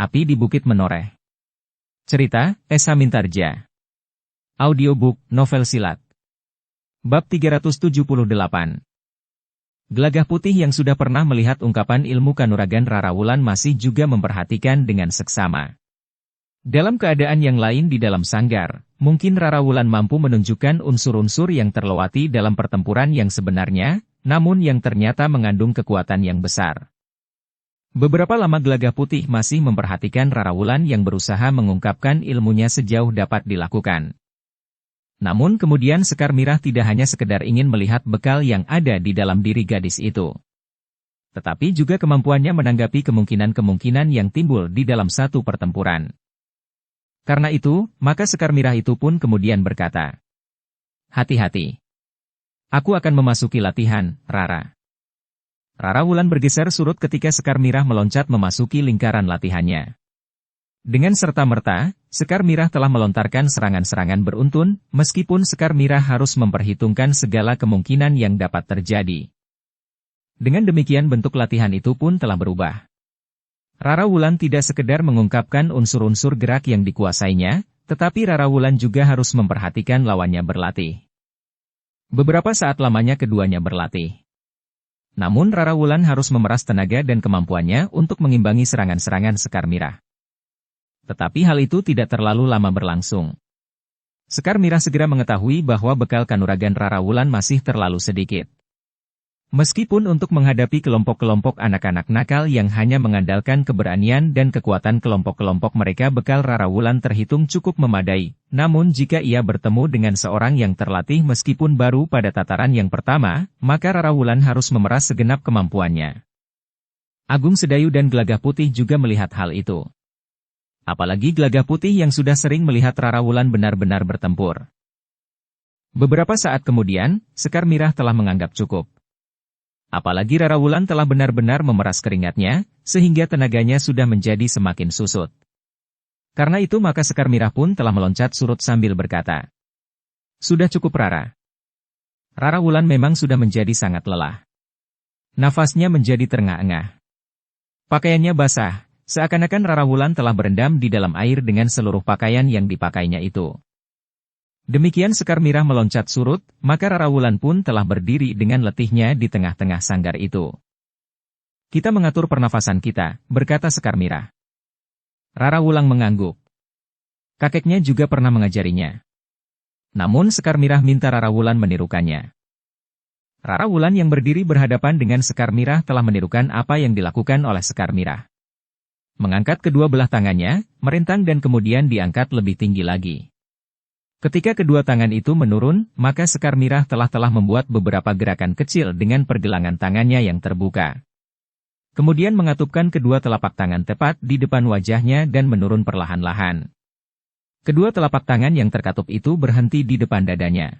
Api di Bukit Menoreh. Cerita, Esa Mintarja. Audiobook, novel silat. Bab 378. Gelagah Putih yang sudah pernah melihat ungkapan ilmu kanuragan Rara Wulan masih juga memperhatikan dengan seksama. Dalam keadaan yang lain di dalam sanggar, mungkin Rara Wulan mampu menunjukkan unsur-unsur yang terlewati dalam pertempuran yang sebenarnya, namun yang ternyata mengandung kekuatan yang besar. Beberapa lama Gelagah Putih masih memperhatikan Rara Wulan yang berusaha mengungkapkan ilmunya sejauh dapat dilakukan. Namun kemudian Sekar Mirah tidak hanya sekedar ingin melihat bekal yang ada di dalam diri gadis itu, tetapi juga kemampuannya menanggapi kemungkinan-kemungkinan yang timbul di dalam satu pertempuran. Karena itu, maka Sekar Mirah itu pun kemudian berkata, "Hati-hati. Aku akan memasuki latihan, Rara." Rara Wulan bergeser surut ketika Sekar Mirah meloncat memasuki lingkaran latihannya. Dengan serta-merta, Sekar Mirah telah melontarkan serangan-serangan beruntun, meskipun Sekar Mirah harus memperhitungkan segala kemungkinan yang dapat terjadi. Dengan demikian bentuk latihan itu pun telah berubah. Rara Wulan tidak sekedar mengungkapkan unsur-unsur gerak yang dikuasainya, tetapi Rara Wulan juga harus memperhatikan lawannya berlatih. Beberapa saat lamanya keduanya berlatih. Namun Rara Wulan harus memeras tenaga dan kemampuannya untuk mengimbangi serangan-serangan Sekar Mirah. Tetapi hal itu tidak terlalu lama berlangsung. Sekar Mirah segera mengetahui bahwa bekal kanuragan Rara Wulan masih terlalu sedikit. Meskipun untuk menghadapi kelompok-kelompok anak-anak nakal yang hanya mengandalkan keberanian dan kekuatan kelompok-kelompok mereka, bekal Rara Wulan terhitung cukup memadai. Namun jika ia bertemu dengan seorang yang terlatih meskipun baru pada tataran yang pertama, maka Rara Wulan harus memeras segenap kemampuannya. Agung Sedayu dan Gelagah Putih juga melihat hal itu. Apalagi Gelagah Putih yang sudah sering melihat Rara Wulan benar-benar bertempur. Beberapa saat kemudian, Sekar Mirah telah menganggap cukup. Apalagi Rara Wulan telah benar-benar memeras keringatnya, sehingga tenaganya sudah menjadi semakin susut. Karena itu maka Sekar Mirah pun telah meloncat surut sambil berkata, "Sudah cukup Rara." Rara Wulan memang sudah menjadi sangat lelah. Nafasnya menjadi terengah-engah. Pakaiannya basah, seakan-akan Rara Wulan telah berendam di dalam air dengan seluruh pakaian yang dipakainya itu. Demikian Sekar Mirah meloncat surut, maka Rara Wulan pun telah berdiri dengan letihnya di tengah-tengah sanggar itu. "Kita mengatur pernafasan kita," berkata Sekar Mirah. Rara Wulan mengangguk. Kakeknya juga pernah mengajarinya. Namun Sekar Mirah minta Rara Wulan menirukannya. Rara Wulan yang berdiri berhadapan dengan Sekar Mirah telah menirukan apa yang dilakukan oleh Sekar Mirah. Mengangkat kedua belah tangannya, merentang dan kemudian diangkat lebih tinggi lagi. Ketika kedua tangan itu menurun, maka Sekar Mirah telah membuat beberapa gerakan kecil dengan pergelangan tangannya yang terbuka. Kemudian mengatupkan kedua telapak tangan tepat di depan wajahnya dan menurun perlahan-lahan. Kedua telapak tangan yang terkatup itu berhenti di depan dadanya.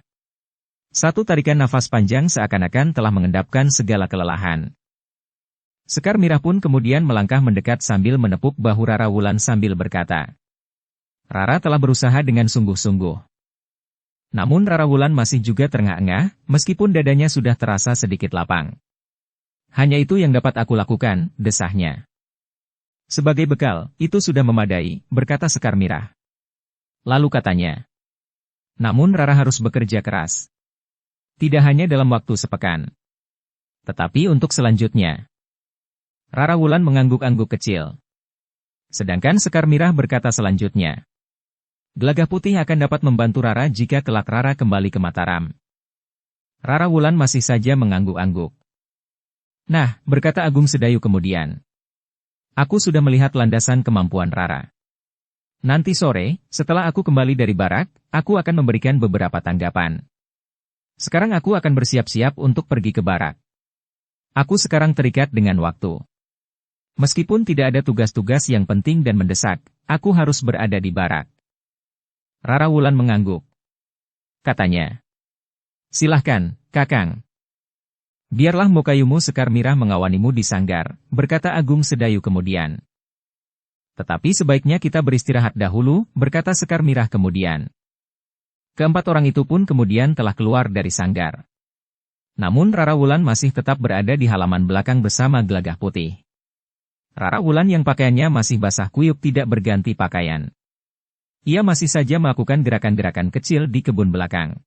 Satu tarikan nafas panjang seakan-akan telah mengendapkan segala kelelahan. Sekar Mirah pun kemudian melangkah mendekat sambil menepuk bahu Rara Wulan sambil berkata, "Rara telah berusaha dengan sungguh-sungguh." Namun Rara Wulan masih juga terengah-engah, meskipun dadanya sudah terasa sedikit lapang. "Hanya itu yang dapat aku lakukan," desahnya. "Sebagai bekal, itu sudah memadai," berkata Sekar Mirah. Lalu katanya, "Namun Rara harus bekerja keras. Tidak hanya dalam waktu sepekan. Tetapi untuk selanjutnya." Rara Wulan mengangguk-angguk kecil. Sedangkan Sekar Mirah berkata selanjutnya, "Gelagah Putih akan dapat membantu Rara jika kelak Rara kembali ke Mataram." Rara Wulan masih saja mengangguk-angguk. "Nah," berkata Agung Sedayu kemudian, "aku sudah melihat landasan kemampuan Rara. Nanti sore, setelah aku kembali dari barak, aku akan memberikan beberapa tanggapan. Sekarang aku akan bersiap-siap untuk pergi ke barak. Aku sekarang terikat dengan waktu. Meskipun tidak ada tugas-tugas yang penting dan mendesak, aku harus berada di barak." Rara Wulan mengangguk. Katanya, "Silahkan, Kakang. Biarlah Mokayumu Sekar Mirah mengawanimu di sanggar," berkata Agung Sedayu kemudian. "Tetapi sebaiknya kita beristirahat dahulu," berkata Sekar Mirah kemudian. Keempat orang itu pun kemudian telah keluar dari sanggar. Namun Rara Wulan masih tetap berada di halaman belakang bersama Gelagah Putih. Rara Wulan yang pakaiannya masih basah kuyup tidak berganti pakaian. Ia masih saja melakukan gerakan-gerakan kecil di kebun belakang.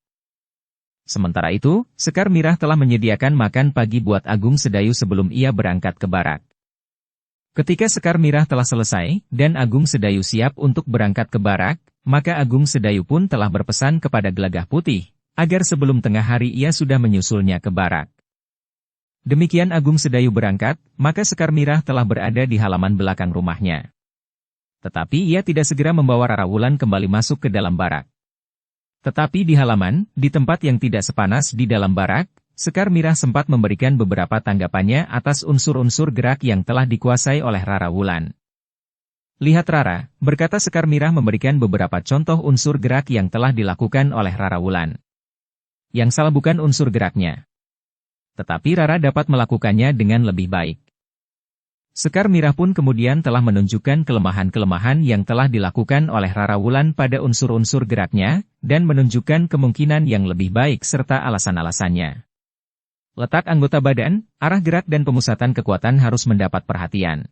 Sementara itu, Sekar Mirah telah menyediakan makan pagi buat Agung Sedayu sebelum ia berangkat ke barak. Ketika Sekar Mirah telah selesai, dan Agung Sedayu siap untuk berangkat ke barak, maka Agung Sedayu pun telah berpesan kepada Gelagah Putih, agar sebelum tengah hari ia sudah menyusulnya ke barak. Demikian Agung Sedayu berangkat, maka Sekar Mirah telah berada di halaman belakang rumahnya. Tetapi ia tidak segera membawa Rara Wulan kembali masuk ke dalam barak. Tetapi di halaman, di tempat yang tidak sepanas di dalam barak, Sekar Mirah sempat memberikan beberapa tanggapannya atas unsur-unsur gerak yang telah dikuasai oleh Rara Wulan. Lihat Rara, berkata Sekar Mirah memberikan beberapa contoh unsur gerak yang telah dilakukan oleh Rara Wulan. Yang salah bukan unsur geraknya. Tetapi Rara dapat melakukannya dengan lebih baik. Sekar Mirah pun kemudian telah menunjukkan kelemahan-kelemahan yang telah dilakukan oleh Rara Wulan pada unsur-unsur geraknya, dan menunjukkan kemungkinan yang lebih baik serta alasan-alasannya. Letak anggota badan, arah gerak dan pemusatan kekuatan harus mendapat perhatian.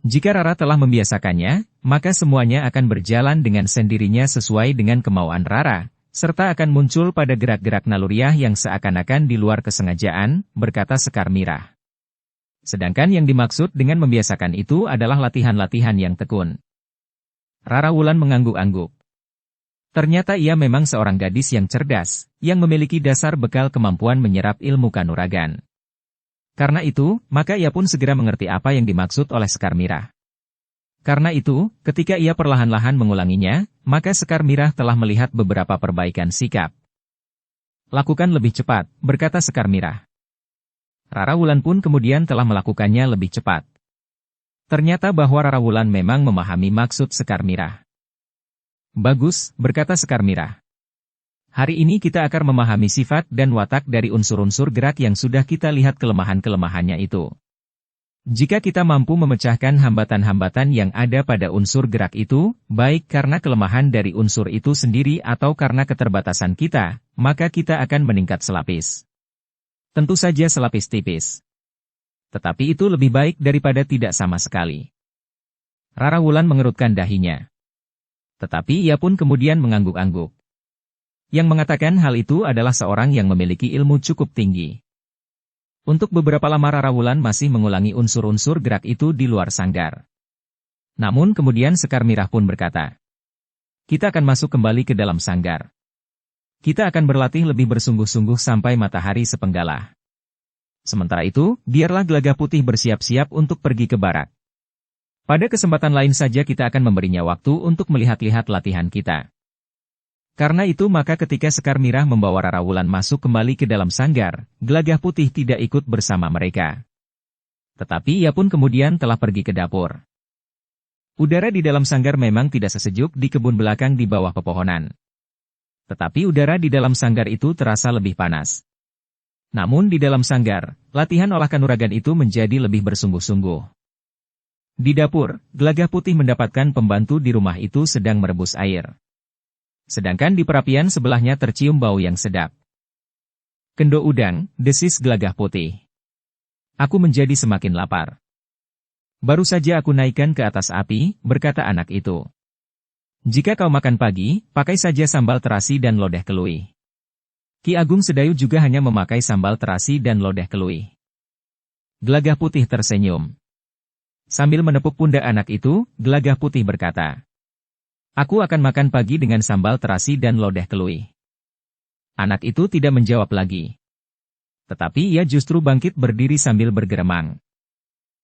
Jika Rara telah membiasakannya, maka semuanya akan berjalan dengan sendirinya sesuai dengan kemauan Rara, serta akan muncul pada gerak-gerak naluriah yang seakan-akan di luar kesengajaan, berkata Sekar Mirah. Sedangkan yang dimaksud dengan membiasakan itu adalah latihan-latihan yang tekun. Rara Wulan mengangguk-angguk. Ternyata ia memang seorang gadis yang cerdas, yang memiliki dasar bekal kemampuan menyerap ilmu kanuragan. Karena itu, maka ia pun segera mengerti apa yang dimaksud oleh Sekar Mirah. Karena itu, ketika ia perlahan-lahan mengulanginya, maka Sekar Mirah telah melihat beberapa perbaikan sikap. Lakukan lebih cepat, berkata Sekar Mirah. Rara Wulan pun kemudian telah melakukannya lebih cepat. Ternyata bahwa Rara Wulan memang memahami maksud Sekar Mirah. Bagus, berkata Sekar Mirah. Hari ini kita akan memahami sifat dan watak dari unsur-unsur gerak yang sudah kita lihat kelemahan-kelemahannya itu. Jika kita mampu memecahkan hambatan-hambatan yang ada pada unsur gerak itu, baik karena kelemahan dari unsur itu sendiri atau karena keterbatasan kita, maka kita akan meningkat selapis. Tentu saja selapis tipis. Tetapi itu lebih baik daripada tidak sama sekali. Rara Wulan mengerutkan dahinya. Tetapi ia pun kemudian mengangguk-angguk. Yang mengatakan hal itu adalah seorang yang memiliki ilmu cukup tinggi. Untuk beberapa lama Rara Wulan masih mengulangi unsur-unsur gerak itu di luar sanggar. Namun kemudian Sekar Mirah pun berkata, kita akan masuk kembali ke dalam sanggar. Kita akan berlatih lebih bersungguh-sungguh sampai matahari sepenggalah. Sementara itu, biarlah Gelagah Putih bersiap-siap untuk pergi ke barak. Pada kesempatan lain saja kita akan memberinya waktu untuk melihat-lihat latihan kita. Karena itu maka ketika Sekar Mirah membawa Rara Wulan masuk kembali ke dalam sanggar, Gelagah Putih tidak ikut bersama mereka. Tetapi ia pun kemudian telah pergi ke dapur. Udara di dalam sanggar memang tidak sesejuk di kebun belakang di bawah pepohonan. Tetapi udara di dalam sanggar itu terasa lebih panas. Namun di dalam sanggar, latihan olah kanuragan itu menjadi lebih bersungguh-sungguh. Di dapur, Gelagah Putih mendapatkan pembantu di rumah itu sedang merebus air. Sedangkan di perapian sebelahnya tercium bau yang sedap. Kendo udang, desis Gelagah Putih. Aku menjadi semakin lapar. Baru saja aku naikkan ke atas api, berkata anak itu. Jika kau makan pagi, pakai saja sambal terasi dan lodeh keluih. Ki Agung Sedayu juga hanya memakai sambal terasi dan lodeh keluih. Gelagah Putih tersenyum. Sambil menepuk pundak anak itu, Gelagah Putih berkata, aku akan makan pagi dengan sambal terasi dan lodeh keluih. Anak itu tidak menjawab lagi. Tetapi ia justru bangkit berdiri sambil bergeremang.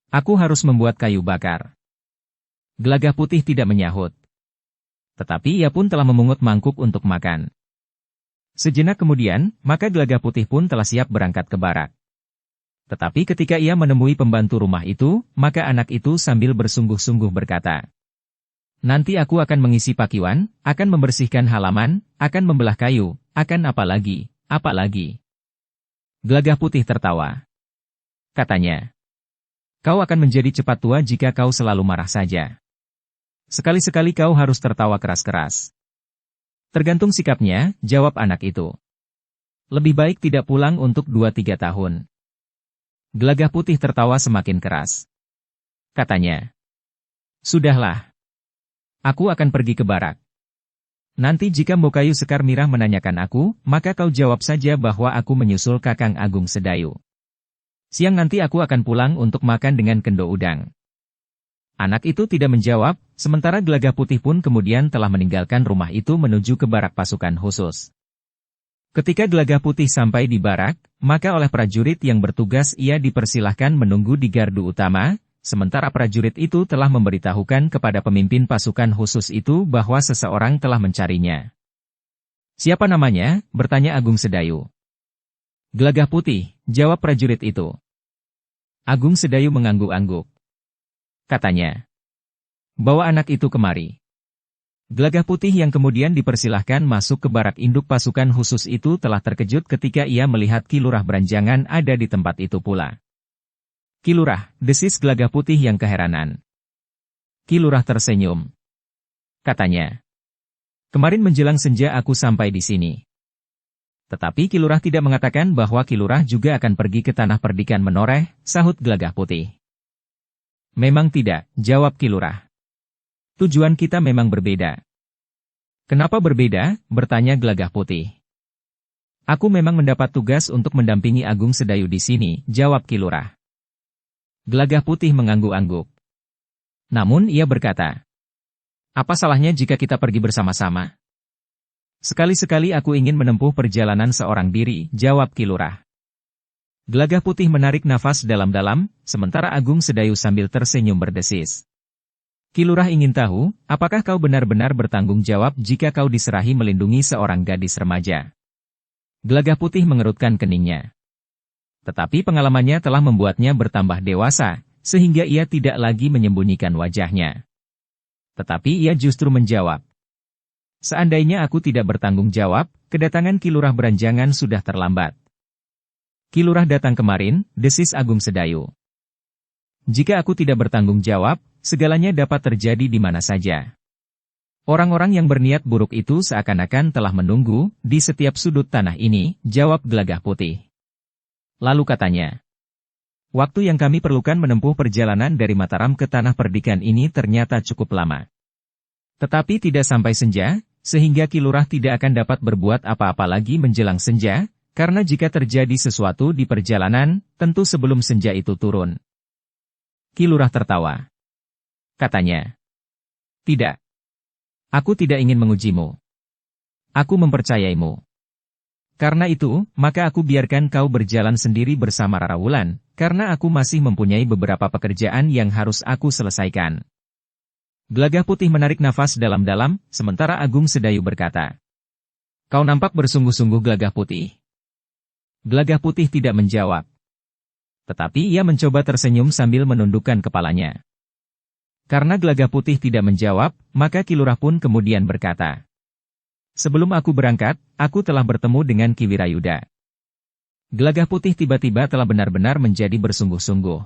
Aku harus membuat kayu bakar. Gelagah Putih tidak menyahut. Tetapi ia pun telah memungut mangkuk untuk makan. Sejenak kemudian, maka Gelagah Putih pun telah siap berangkat ke barak. Tetapi ketika ia menemui pembantu rumah itu, maka anak itu sambil bersungguh-sungguh berkata, nanti aku akan mengisi pakiwan, akan membersihkan halaman, akan membelah kayu, akan apa lagi, apa lagi. Gelagah Putih tertawa. Katanya, kau akan menjadi cepat tua jika kau selalu marah saja. Sekali-sekali kau harus tertawa keras-keras. Tergantung sikapnya, jawab anak itu. Lebih baik tidak pulang untuk 2-3 tahun. Gelagah Putih tertawa semakin keras. katanya. Sudahlah. Aku akan pergi ke barak. Nanti jika Mbokayu Sekar Mirah menanyakan aku, maka kau jawab saja bahwa aku menyusul Kakang Agung Sedayu. Siang nanti aku akan pulang untuk makan dengan kendo udang. Anak itu tidak menjawab, sementara Gelagah Putih pun kemudian telah meninggalkan rumah itu menuju ke barak pasukan khusus. Ketika Gelagah Putih sampai di barak, maka oleh prajurit yang bertugas ia dipersilahkan menunggu di gardu utama, sementara prajurit itu telah memberitahukan kepada pemimpin pasukan khusus itu bahwa seseorang telah mencarinya. Siapa namanya? Bertanya Agung Sedayu. Gelagah Putih, jawab prajurit itu. Agung Sedayu mengangguk-angguk. Katanya, bawa anak itu kemari. Gelagah Putih yang kemudian dipersilahkan masuk ke barak induk pasukan khusus itu telah terkejut ketika ia melihat Ki Lurah Branjangan ada di tempat itu pula. Ki Lurah, desis Gelagah Putih yang keheranan. Ki Lurah tersenyum. Katanya, kemarin menjelang senja aku sampai di sini. Tetapi Ki Lurah tidak mengatakan bahwa Ki Lurah juga akan pergi ke tanah perdikan Menoreh, sahut Gelagah Putih. Memang tidak, jawab Ki Lurah. Tujuan kita memang berbeda. Kenapa berbeda? Bertanya Gelagah Putih. Aku memang mendapat tugas untuk mendampingi Agung Sedayu di sini, jawab Ki Lurah. Gelagah Putih mengangguk-angguk. Namun ia berkata, apa salahnya jika kita pergi bersama-sama? Sekali-sekali aku ingin menempuh perjalanan seorang diri, jawab Ki Lurah. Gelagah Putih menarik nafas dalam-dalam, sementara Agung Sedayu sambil tersenyum berdesis. Ki Lurah ingin tahu, apakah kau benar-benar bertanggung jawab jika kau diserahi melindungi seorang gadis remaja? Gelagah Putih mengerutkan keningnya. Tetapi pengalamannya telah membuatnya bertambah dewasa, sehingga ia tidak lagi menyembunyikan wajahnya. Tetapi ia justru menjawab. Seandainya aku tidak bertanggung jawab, kedatangan Ki Lurah Branjangan sudah terlambat. Ki Lurah datang kemarin, desis Agung Sedayu. Jika aku tidak bertanggung jawab, segalanya dapat terjadi di mana saja. Orang-orang yang berniat buruk itu seakan-akan telah menunggu, di setiap sudut tanah ini, jawab Gelagah Putih. Lalu katanya, waktu yang kami perlukan menempuh perjalanan dari Mataram ke tanah perdikan ini ternyata cukup lama. Tetapi tidak sampai senja, sehingga Ki Lurah tidak akan dapat berbuat apa-apa lagi menjelang senja, karena jika terjadi sesuatu di perjalanan, tentu sebelum senja itu turun. Ki Lurah tertawa. Katanya, tidak. Aku tidak ingin mengujimu. Aku mempercayaimu. Karena itu, maka aku biarkan kau berjalan sendiri bersama Rara Wulan, karena aku masih mempunyai beberapa pekerjaan yang harus aku selesaikan. Gelagah Putih menarik nafas dalam-dalam, sementara Agung Sedayu berkata, kau nampak bersungguh-sungguh Gelagah Putih. Gelagah Putih tidak menjawab. Tetapi ia mencoba tersenyum sambil menundukkan kepalanya. Karena Gelagah Putih tidak menjawab, maka Ki Lurah pun kemudian berkata, sebelum aku berangkat, aku telah bertemu dengan Ki Wirayuda. Gelagah Putih tiba-tiba telah benar-benar menjadi bersungguh-sungguh.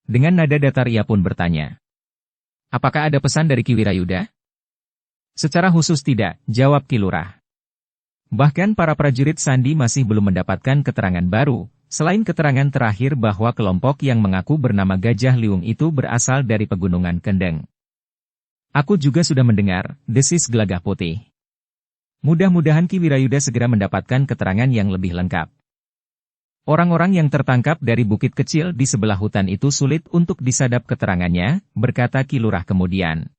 Dengan nada datar ia pun bertanya, apakah ada pesan dari Ki Wirayuda? Secara khusus tidak, jawab Ki Lurah. Bahkan para prajurit Sandi masih belum mendapatkan keterangan baru, selain keterangan terakhir bahwa kelompok yang mengaku bernama Gajah Liung itu berasal dari Pegunungan Kendeng. Aku juga sudah mendengar, desis Gelagah Putih. Mudah-mudahan Ki Wirayuda segera mendapatkan keterangan yang lebih lengkap. Orang-orang yang tertangkap dari bukit kecil di sebelah hutan itu sulit untuk disadap keterangannya, berkata Ki Lurah kemudian.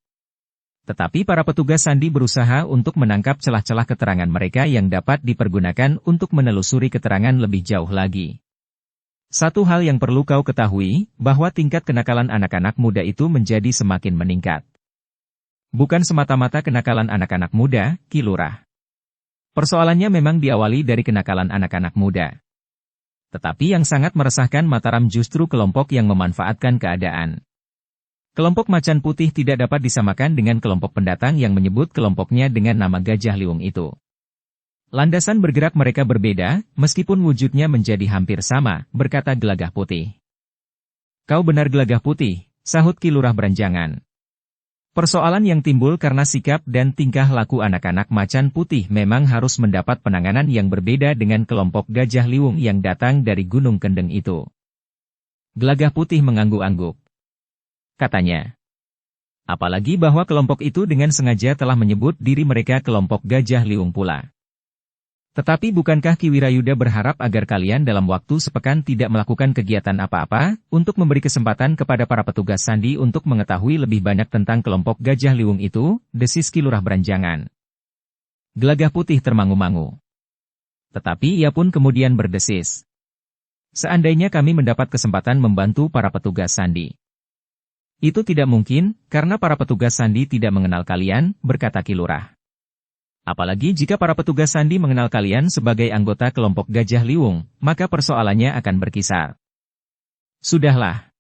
Tetapi para petugas Sandi berusaha untuk menangkap celah-celah keterangan mereka yang dapat dipergunakan untuk menelusuri keterangan lebih jauh lagi. Satu hal yang perlu kau ketahui, bahwa tingkat kenakalan anak-anak muda itu menjadi semakin meningkat. Bukan semata-mata kenakalan anak-anak muda, Ki Lurah. Persoalannya memang diawali dari kenakalan anak-anak muda. Tetapi yang sangat meresahkan Mataram justru kelompok yang memanfaatkan keadaan. Kelompok Macan Putih tidak dapat disamakan dengan kelompok pendatang yang menyebut kelompoknya dengan nama Gajah Liung itu. Landasan bergerak mereka berbeda, meskipun wujudnya menjadi hampir sama, berkata Gelagah Putih. Kau benar Gelagah Putih, sahut Ki Lurah Branjangan. Persoalan yang timbul karena sikap dan tingkah laku anak-anak Macan Putih memang harus mendapat penanganan yang berbeda dengan kelompok Gajah Liung yang datang dari Gunung Kendeng itu. Gelagah Putih mengangguk-angguk. katanya. Apalagi bahwa kelompok itu dengan sengaja telah menyebut diri mereka kelompok Gajah Liung pula. Tetapi bukankah Ki Wirayuda berharap agar kalian dalam waktu sepekan tidak melakukan kegiatan apa-apa, untuk memberi kesempatan kepada para petugas sandi untuk mengetahui lebih banyak tentang kelompok Gajah Liung itu, desis Ki Lurah Beranjangan. Gelagah Putih termangu-mangu. Tetapi ia pun kemudian berdesis. Seandainya kami mendapat kesempatan membantu para petugas sandi. Itu tidak mungkin, karena para petugas sandi tidak mengenal kalian, berkata Ki Lurah. Apalagi jika para petugas sandi mengenal kalian sebagai anggota kelompok Gajah Liung, maka persoalannya akan berkisar. Sudahlah.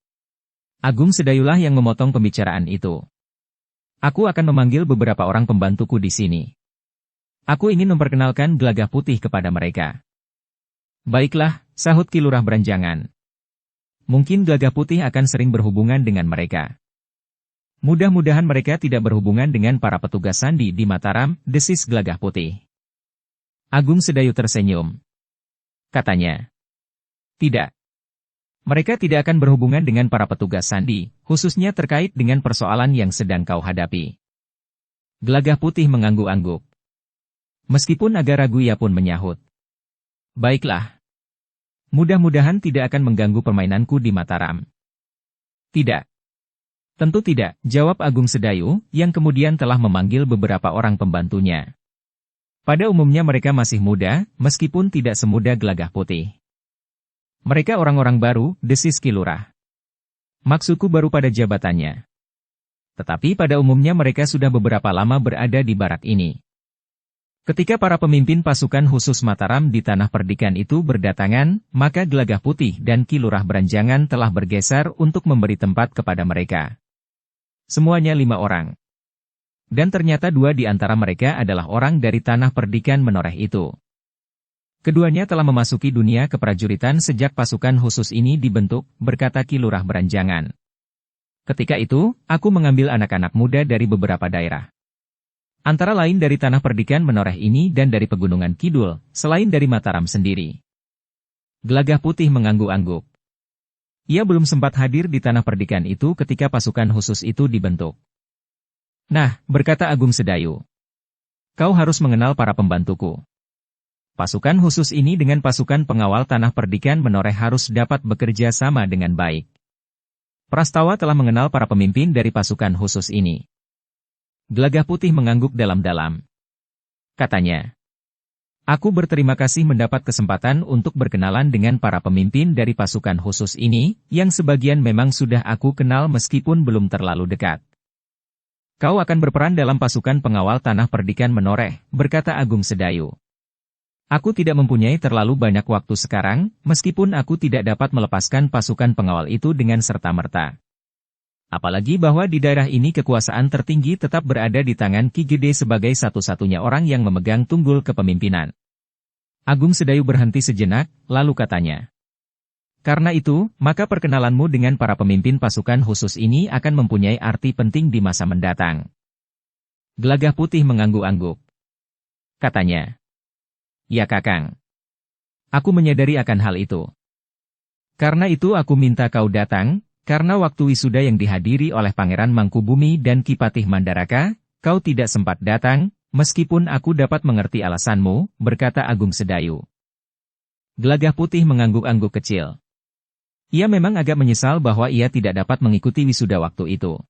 Agung Sedayulah yang memotong pembicaraan itu. Aku akan memanggil beberapa orang pembantuku di sini. Aku ingin memperkenalkan Gelagah Putih kepada mereka. Baiklah, sahut Ki Lurah Beranjangan. Mungkin Gelagah Putih akan sering berhubungan dengan mereka. Mudah-mudahan mereka tidak berhubungan dengan para petugas sandi di Mataram, desis Gelagah Putih. Agung Sedayu tersenyum. Katanya. Tidak. Mereka tidak akan berhubungan dengan para petugas sandi, khususnya terkait dengan persoalan yang sedang kau hadapi. Gelagah Putih mengangguk-angguk. Meskipun agak ragu ia pun menyahut. Baiklah. Mudah-mudahan tidak akan mengganggu permainanku di Mataram. Tidak. Tentu tidak, jawab Agung Sedayu, yang kemudian telah memanggil beberapa orang pembantunya. Pada umumnya mereka masih muda, meskipun tidak semuda Gelagah Putih. Mereka orang-orang baru, desis Ki Lurah. Maksudku baru pada jabatannya. Tetapi pada umumnya mereka sudah beberapa lama berada di barak ini. Ketika para pemimpin pasukan khusus Mataram di Tanah Perdikan itu berdatangan, maka Gelagah Putih dan Ki Lurah Beranjangan telah bergeser untuk memberi tempat kepada mereka. Semuanya 5 orang. Dan ternyata 2 di antara mereka adalah orang dari Tanah Perdikan Menoreh itu. Keduanya telah memasuki dunia keprajuritan sejak pasukan khusus ini dibentuk, berkata Ki Lurah Beranjangan. Ketika itu, aku mengambil anak-anak muda dari beberapa daerah. Antara lain dari Tanah Perdikan Menoreh ini dan dari Pegunungan Kidul, selain dari Mataram sendiri. Gelagah Putih mengangguk-angguk. Ia belum sempat hadir di Tanah Perdikan itu ketika pasukan khusus itu dibentuk. Nah, berkata Agung Sedayu. Kau harus mengenal para pembantuku. Pasukan khusus ini dengan pasukan pengawal Tanah Perdikan Menoreh harus dapat bekerja sama dengan baik. Prastawa telah mengenal para pemimpin dari pasukan khusus ini. Gelagah Putih mengangguk dalam-dalam. Katanya, aku berterima kasih mendapat kesempatan untuk berkenalan dengan para pemimpin dari pasukan khusus ini, yang sebagian memang sudah aku kenal meskipun belum terlalu dekat. Kau akan berperan dalam pasukan pengawal Tanah Perdikan Menoreh, berkata Agung Sedayu. Aku tidak mempunyai terlalu banyak waktu sekarang, meskipun aku tidak dapat melepaskan pasukan pengawal itu dengan serta-merta. Apalagi bahwa di daerah ini kekuasaan tertinggi tetap berada di tangan Ki Gede sebagai satu-satunya orang yang memegang tunggul kepemimpinan. Agung Sedayu berhenti sejenak, lalu katanya. Karena itu, maka perkenalanmu dengan para pemimpin pasukan khusus ini akan mempunyai arti penting di masa mendatang. Gelagah Putih mengangguk-angguk. Katanya. Ya Kakang. Aku menyadari akan hal itu. Karena itu aku minta kau datang. Karena waktu wisuda yang dihadiri oleh Pangeran Mangkubumi dan Ki Patih Mandaraka, kau tidak sempat datang, meskipun aku dapat mengerti alasanmu, berkata Agung Sedayu. Gelagah Putih mengangguk-angguk kecil. Ia memang agak menyesal bahwa ia tidak dapat mengikuti wisuda waktu itu.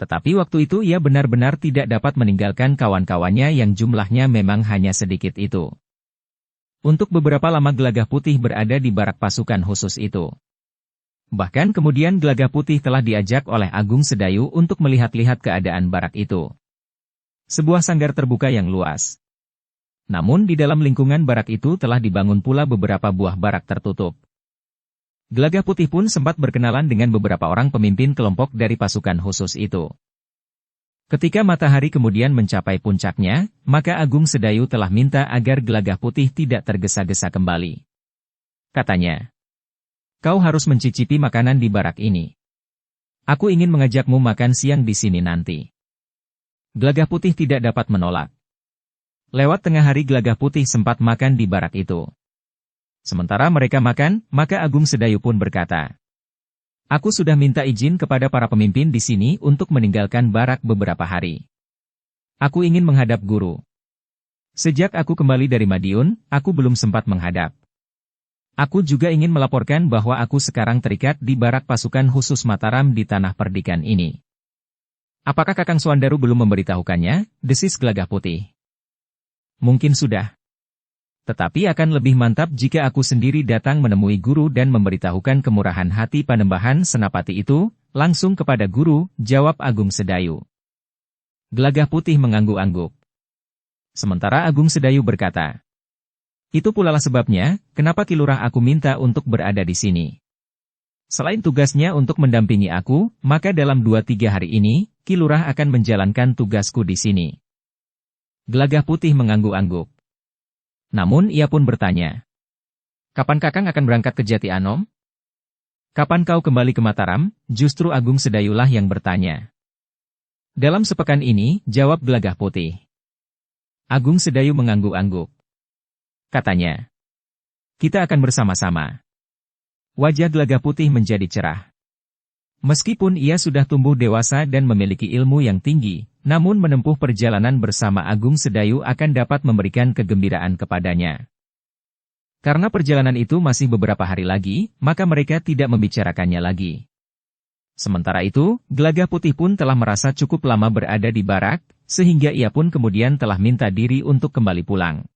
Tetapi waktu itu ia benar-benar tidak dapat meninggalkan kawan-kawannya yang jumlahnya memang hanya sedikit itu. Untuk beberapa lama Gelagah Putih berada di barak pasukan khusus itu. Bahkan kemudian Gelagah Putih telah diajak oleh Agung Sedayu untuk melihat-lihat keadaan barak itu. Sebuah sanggar terbuka yang luas. Namun di dalam lingkungan barak itu telah dibangun pula beberapa buah barak tertutup. Gelagah Putih pun sempat berkenalan dengan beberapa orang pemimpin kelompok dari pasukan khusus itu. Ketika matahari kemudian mencapai puncaknya, maka Agung Sedayu telah minta agar Gelagah Putih tidak tergesa-gesa kembali. Katanya. Kau harus mencicipi makanan di barak ini. Aku ingin mengajakmu makan siang di sini nanti. Gelagah Putih tidak dapat menolak. Lewat tengah hari Gelagah Putih sempat makan di barak itu. Sementara mereka makan, maka Agung Sedayu pun berkata, Aku sudah minta izin kepada para pemimpin di sini untuk meninggalkan barak beberapa hari. Aku ingin menghadap guru. Sejak aku kembali dari Madiun, aku belum sempat menghadap. Aku juga ingin melaporkan bahwa aku sekarang terikat di barak pasukan khusus Mataram di Tanah Perdikan ini. Apakah Kakang Suandaru belum memberitahukannya? Desis Gelagah Putih. Mungkin sudah. Tetapi akan lebih mantap jika aku sendiri datang menemui guru dan memberitahukan kemurahan hati Panembahan Senapati itu, langsung kepada guru, jawab Agung Sedayu. Gelagah Putih mengangguk-angguk. Sementara Agung Sedayu berkata, itu pula lah sebabnya, kenapa Ki Lurah aku minta untuk berada di sini. Selain tugasnya untuk mendampingi aku, maka dalam 2-3 hari ini, Ki Lurah akan menjalankan tugasku di sini. Gelagah Putih mengangguk-angguk. Namun ia pun bertanya, kapan Kakang akan berangkat ke Jati Anom? Kapan kau kembali ke Mataram? Justru Agung Sedayulah yang bertanya. Dalam sepekan ini, jawab Gelagah Putih. Agung Sedayu mengangguk-angguk. Katanya, kita akan bersama-sama. Wajah Gelagah Putih menjadi cerah. Meskipun ia sudah tumbuh dewasa dan memiliki ilmu yang tinggi, namun menempuh perjalanan bersama Agung Sedayu akan dapat memberikan kegembiraan kepadanya. Karena perjalanan itu masih beberapa hari lagi, maka mereka tidak membicarakannya lagi. Sementara itu, Gelagah Putih pun telah merasa cukup lama berada di barak, sehingga ia pun kemudian telah minta diri untuk kembali pulang.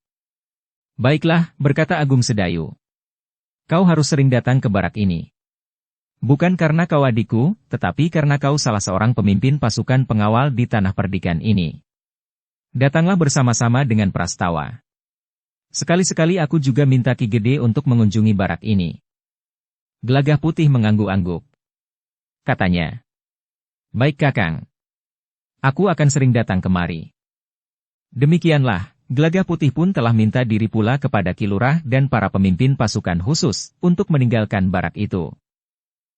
Baiklah, berkata Agung Sedayu. Kau harus sering datang ke barak ini. Bukan karena kau adikku, tetapi karena kau salah seorang pemimpin pasukan pengawal di Tanah Perdikan ini. Datanglah bersama-sama dengan Prastawa. Sekali-sekali aku juga minta Ki Gede untuk mengunjungi barak ini. Gelagah Putih mengangguk-angguk. Katanya, baik Kakang. Aku akan sering datang kemari. Demikianlah, Gelagah Putih pun telah minta diri pula kepada Ki Lurah dan para pemimpin pasukan khusus, untuk meninggalkan barak itu.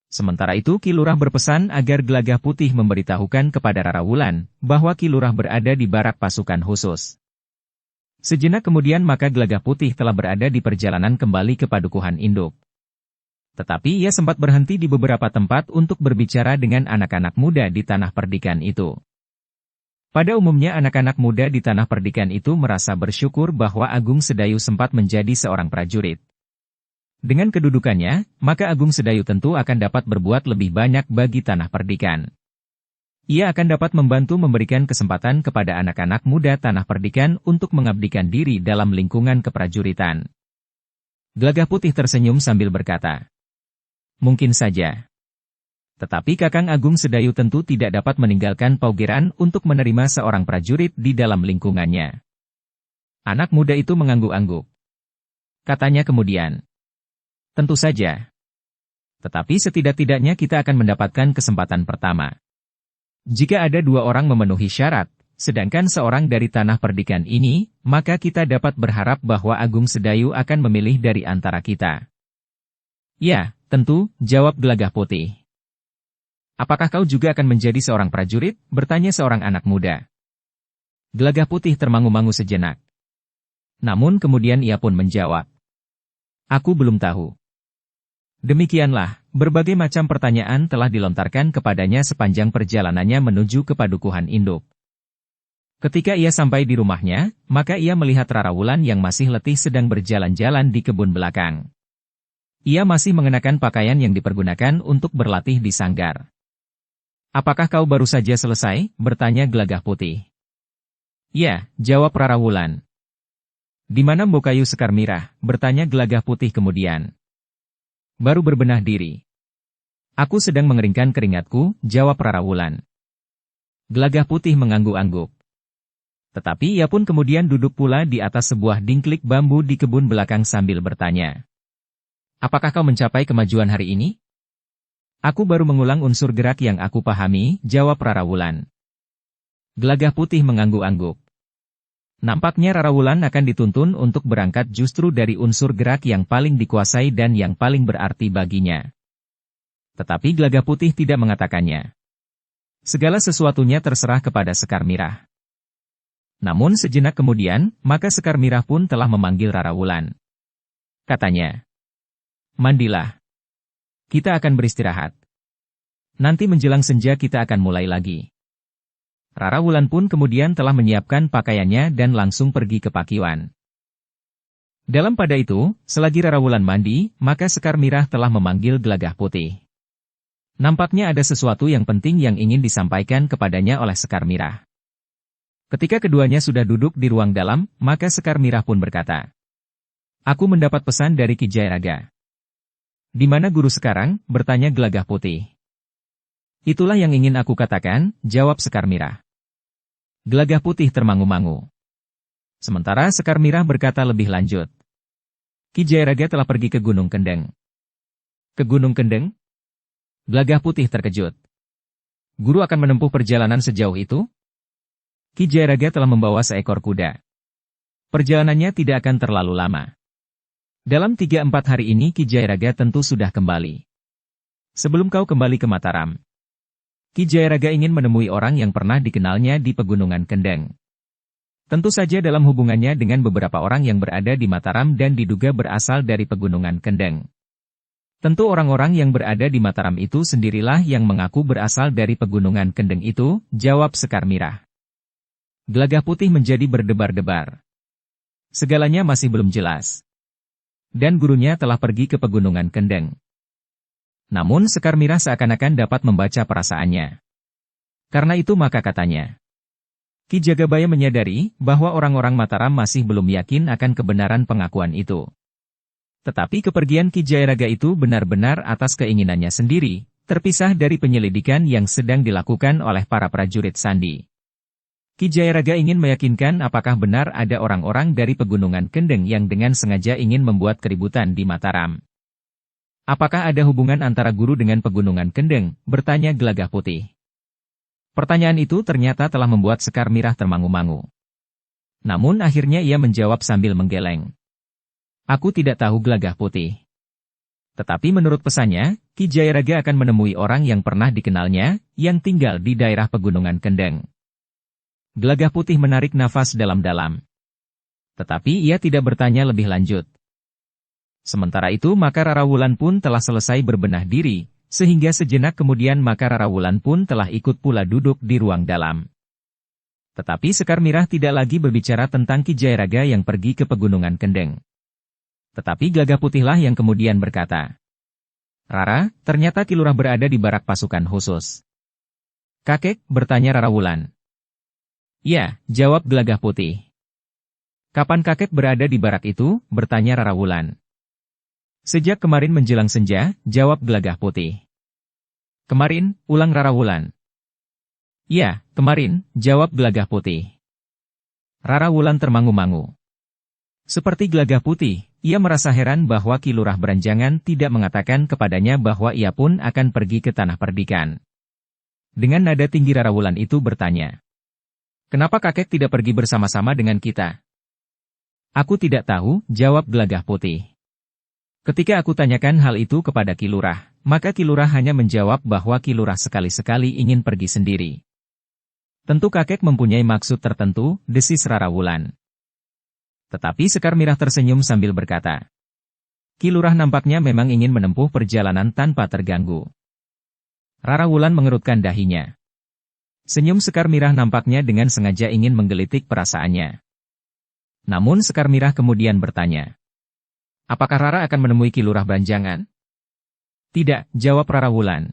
Sementara itu Ki Lurah berpesan agar Gelagah Putih memberitahukan kepada Rara Wulan, bahwa Ki Lurah berada di barak pasukan khusus. Sejenak kemudian maka Gelagah Putih telah berada di perjalanan kembali ke Padukuhan Induk. Tetapi ia sempat berhenti di beberapa tempat untuk berbicara dengan anak-anak muda di Tanah Perdikan itu. Pada umumnya anak-anak muda di Tanah Perdikan itu merasa bersyukur bahwa Agung Sedayu sempat menjadi seorang prajurit. Dengan kedudukannya, maka Agung Sedayu tentu akan dapat berbuat lebih banyak bagi Tanah Perdikan. Ia akan dapat membantu memberikan kesempatan kepada anak-anak muda Tanah Perdikan untuk mengabdikan diri dalam lingkungan keprajuritan. Gelagah Putih tersenyum sambil berkata, mungkin saja. Tetapi Kakang Agung Sedayu tentu tidak dapat meninggalkan Paugeran untuk menerima seorang prajurit di dalam lingkungannya. Anak muda itu mengangguk-angguk. Katanya kemudian, tentu saja. Tetapi setidak-tidaknya kita akan mendapatkan kesempatan pertama. Jika ada 2 orang memenuhi syarat, sedangkan seorang dari Tanah Perdikan ini, maka kita dapat berharap bahwa Agung Sedayu akan memilih dari antara kita. Ya, tentu, jawab Gelagah Putih. Apakah kau juga akan menjadi seorang prajurit? Bertanya seorang anak muda. Gelagah Putih termangu-mangu sejenak. Namun kemudian ia pun menjawab, aku belum tahu. Demikianlah, berbagai macam pertanyaan telah dilontarkan kepadanya sepanjang perjalanannya menuju ke Padukuhan Induk. Ketika ia sampai di rumahnya, maka ia melihat Rara Wulan yang masih letih sedang berjalan-jalan di kebun belakang. Ia masih mengenakan pakaian yang dipergunakan untuk berlatih di sanggar. Apakah kau baru saja selesai? Bertanya Gelagah Putih. Ya, jawab Rara Wulan. Di mana Mbokayu Sekar Mirah? Bertanya Gelagah Putih kemudian. Baru berbenah diri. Aku sedang mengeringkan keringatku, jawab Rara Wulan. Gelagah Putih mengangguk-angguk. Tetapi ia pun kemudian duduk pula di atas sebuah dingklik bambu di kebun belakang sambil bertanya. Apakah kau mencapai kemajuan hari ini? Aku baru mengulang unsur gerak yang aku pahami, jawab Rara Wulan. Gelagah Putih mengangguk-angguk. Nampaknya Rara Wulan akan dituntun untuk berangkat justru dari unsur gerak yang paling dikuasai dan yang paling berarti baginya. Tetapi Gelagah Putih tidak mengatakannya. Segala sesuatunya terserah kepada Sekar Mirah. Namun sejenak kemudian, maka Sekar Mirah pun telah memanggil Rara Wulan. Katanya, mandilah. Kita akan beristirahat. Nanti menjelang senja kita akan mulai lagi. Rara Wulan pun kemudian telah menyiapkan pakaiannya dan langsung pergi ke Pakiwan. Dalam pada itu, selagi Rara Wulan mandi, maka Sekar Mirah telah memanggil Gelagah Putih. Nampaknya ada sesuatu yang penting yang ingin disampaikan kepadanya oleh Sekar Mirah. Ketika keduanya sudah duduk di ruang dalam, maka Sekar Mirah pun berkata, "Aku mendapat pesan dari Ki Jayaraga." "Di mana guru sekarang?" bertanya Gelagah Putih. "Itulah yang ingin aku katakan," jawab Sekar Mirah. Gelagah Putih termangu-mangu. Sementara Sekar Mirah berkata lebih lanjut, "Ki Jayaraga telah pergi ke Gunung Kendeng." "Ke Gunung Kendeng?" Gelagah Putih terkejut. "Guru akan menempuh perjalanan sejauh itu?" Ki Jayaraga telah membawa seekor kuda. Perjalanannya tidak akan terlalu lama. Dalam 3-4 hari ini Ki Jayaraga tentu sudah kembali. Sebelum kau kembali ke Mataram, Ki Jayaraga ingin menemui orang yang pernah dikenalnya di Pegunungan Kendeng. Tentu saja dalam hubungannya dengan beberapa orang yang berada di Mataram dan diduga berasal dari Pegunungan Kendeng. Tentu orang-orang yang berada di Mataram itu sendirilah yang mengaku berasal dari Pegunungan Kendeng itu, jawab Sekar Mirah. Gelagah Putih menjadi berdebar-debar. Segalanya masih belum jelas. Dan gurunya telah pergi ke Pegunungan Kendeng. Namun Sekar Mirah seakan-akan dapat membaca perasaannya. Karena itu maka katanya, Ki Jagabaya menyadari bahwa orang-orang Mataram masih belum yakin akan kebenaran pengakuan itu. Tetapi kepergian Ki Jayaraga itu benar-benar atas keinginannya sendiri, terpisah dari penyelidikan yang sedang dilakukan oleh para prajurit Sandi. Ki Jayaraga ingin meyakinkan apakah benar ada orang-orang dari Pegunungan Kendeng yang dengan sengaja ingin membuat keributan di Mataram. "Apakah ada hubungan antara guru dengan Pegunungan Kendeng?" bertanya Gelagah Putih. Pertanyaan itu ternyata telah membuat Sekar Mirah termangu-mangu. Namun akhirnya ia menjawab sambil menggeleng. "Aku tidak tahu Gelagah Putih. Tetapi menurut pesannya, Ki Jayaraga akan menemui orang yang pernah dikenalnya, yang tinggal di daerah Pegunungan Kendeng." Gelagah Putih menarik nafas dalam-dalam. Tetapi ia tidak bertanya lebih lanjut. Sementara itu maka Rara Wulan pun telah selesai berbenah diri, sehingga sejenak kemudian maka Rara Wulan pun telah ikut pula duduk di ruang dalam. Tetapi Sekar Mirah tidak lagi berbicara tentang Ki Jayaraga yang pergi ke Pegunungan Kendeng. Tetapi Gelagah Putihlah yang kemudian berkata, "Rara, ternyata Ki Lurah berada di barak pasukan khusus." "Kakek?" bertanya Rara Wulan. "Ya," jawab Gelagah Putih. "Kapan kakek berada di barak itu?" bertanya Rara Wulan. "Sejak kemarin menjelang senja," jawab Gelagah Putih. "Kemarin?" ulang Rara Wulan. "Ya, kemarin," jawab Gelagah Putih. Rara Wulan termangu-mangu. Seperti Gelagah Putih, ia merasa heran bahwa Ki Lurah Beranjangan tidak mengatakan kepadanya bahwa ia pun akan pergi ke Tanah Perdikan. Dengan nada tinggi Rara Wulan itu bertanya, "Kenapa kakek tidak pergi bersama-sama dengan kita?" "Aku tidak tahu," jawab Gelagah Putih. "Ketika aku tanyakan hal itu kepada Ki Lurah, maka Ki Lurah hanya menjawab bahwa Ki Lurah sekali-sekali ingin pergi sendiri." "Tentu kakek mempunyai maksud tertentu," desis Rara Wulan. Tetapi Sekar Mirah tersenyum sambil berkata, "Ki Lurah nampaknya memang ingin menempuh perjalanan tanpa terganggu." Rara Wulan mengerutkan dahinya. Senyum Sekar Mirah nampaknya dengan sengaja ingin menggelitik perasaannya. Namun Sekar Mirah kemudian bertanya, "Apakah Rara akan menemui Ki Lurah Beranjangan?" "Tidak," jawab Rara Wulan.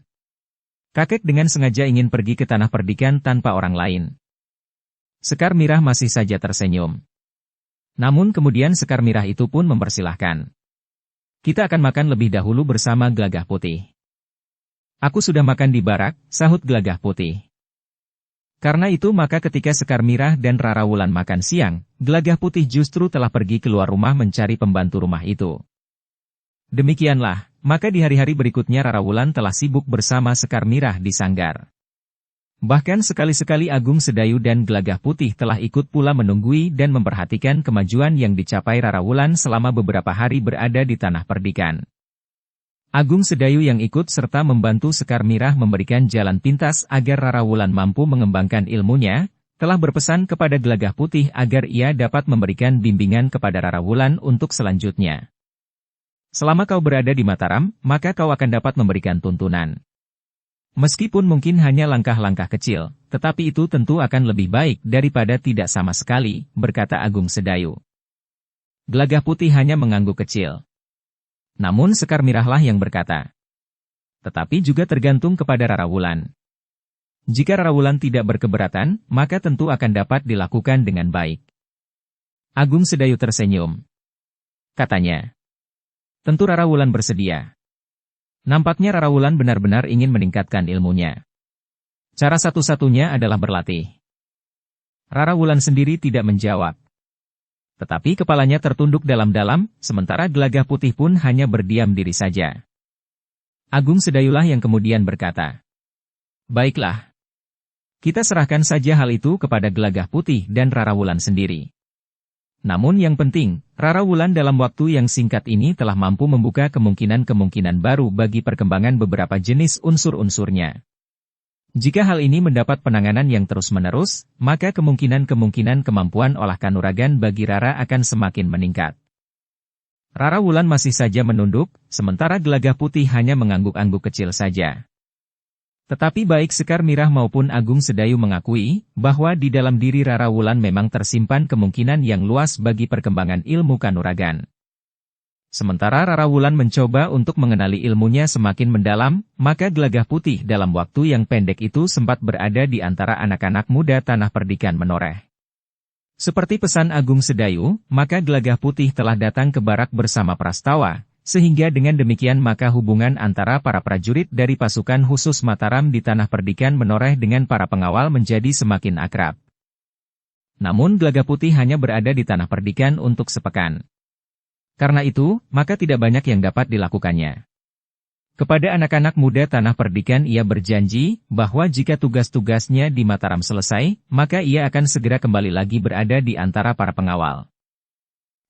"Kakek dengan sengaja ingin pergi ke Tanah Perdikan tanpa orang lain." Sekar Mirah masih saja tersenyum. Namun kemudian Sekar Mirah itu pun mempersilahkan. "Kita akan makan lebih dahulu bersama Gelagah Putih." "Aku sudah makan di barak," sahut Gelagah Putih. Karena itu maka ketika Sekar Mirah dan Rara Wulan makan siang, Gelagah Putih justru telah pergi keluar rumah mencari pembantu rumah itu. Demikianlah, maka di hari-hari berikutnya Rara Wulan telah sibuk bersama Sekar Mirah di sanggar. Bahkan sekali-sekali Agung Sedayu dan Gelagah Putih telah ikut pula menunggui dan memperhatikan kemajuan yang dicapai Rara Wulan selama beberapa hari berada di Tanah Perdikan. Agung Sedayu yang ikut serta membantu Sekar Mirah memberikan jalan pintas agar Rara Wulan mampu mengembangkan ilmunya, telah berpesan kepada Gelagah Putih agar ia dapat memberikan bimbingan kepada Rara Wulan untuk selanjutnya. "Selama kau berada di Mataram, maka kau akan dapat memberikan tuntunan. Meskipun mungkin hanya langkah-langkah kecil, tetapi itu tentu akan lebih baik daripada tidak sama sekali, berkata Agung Sedayu. Gelagah Putih hanya mengangguk kecil. Namun Sekar Mirahlah yang berkata. Tetapi juga tergantung kepada Rara Wulan. Jika Rara Wulan tidak berkeberatan, maka tentu akan dapat dilakukan dengan baik. Agung Sedayu tersenyum. Katanya. Tentu Rara Wulan bersedia. Nampaknya Rara Wulan benar-benar ingin meningkatkan ilmunya. Cara satu-satunya adalah berlatih. Rara Wulan sendiri tidak menjawab. Tetapi kepalanya tertunduk dalam-dalam, sementara Gelagah Putih pun hanya berdiam diri saja. Agung Sedayulah yang kemudian berkata, "Baiklah. Kita serahkan saja hal itu kepada Gelagah Putih dan Rara Wulan sendiri. Namun yang penting, Rara Wulan dalam waktu yang singkat ini telah mampu membuka kemungkinan-kemungkinan baru bagi perkembangan beberapa jenis unsur-unsurnya. Jika hal ini mendapat penanganan yang terus-menerus, maka kemungkinan-kemungkinan kemampuan olah kanuragan bagi Rara akan semakin meningkat." Rara Wulan masih saja menunduk, sementara Gelagah Putih hanya mengangguk-angguk kecil saja. Tetapi baik Sekar Mirah maupun Agung Sedayu mengakui bahwa di dalam diri Rara Wulan memang tersimpan kemungkinan yang luas bagi perkembangan ilmu kanuragan. Sementara Rara Wulan mencoba untuk mengenali ilmunya semakin mendalam, maka Gelagah Putih dalam waktu yang pendek itu sempat berada di antara anak-anak muda Tanah Perdikan menoreh. Seperti pesan Agung Sedayu, maka Gelagah Putih telah datang ke barak bersama Prastawa. Sehingga dengan demikian maka hubungan antara para prajurit dari pasukan khusus Mataram di Tanah Perdikan menoreh dengan para pengawal menjadi semakin akrab. Namun Gelagah Putih hanya berada di Tanah Perdikan untuk sepekan. Karena itu, maka tidak banyak yang dapat dilakukannya. Kepada anak-anak muda Tanah Perdikan ia berjanji bahwa jika tugas-tugasnya di Mataram selesai, maka ia akan segera kembali lagi berada di antara para pengawal.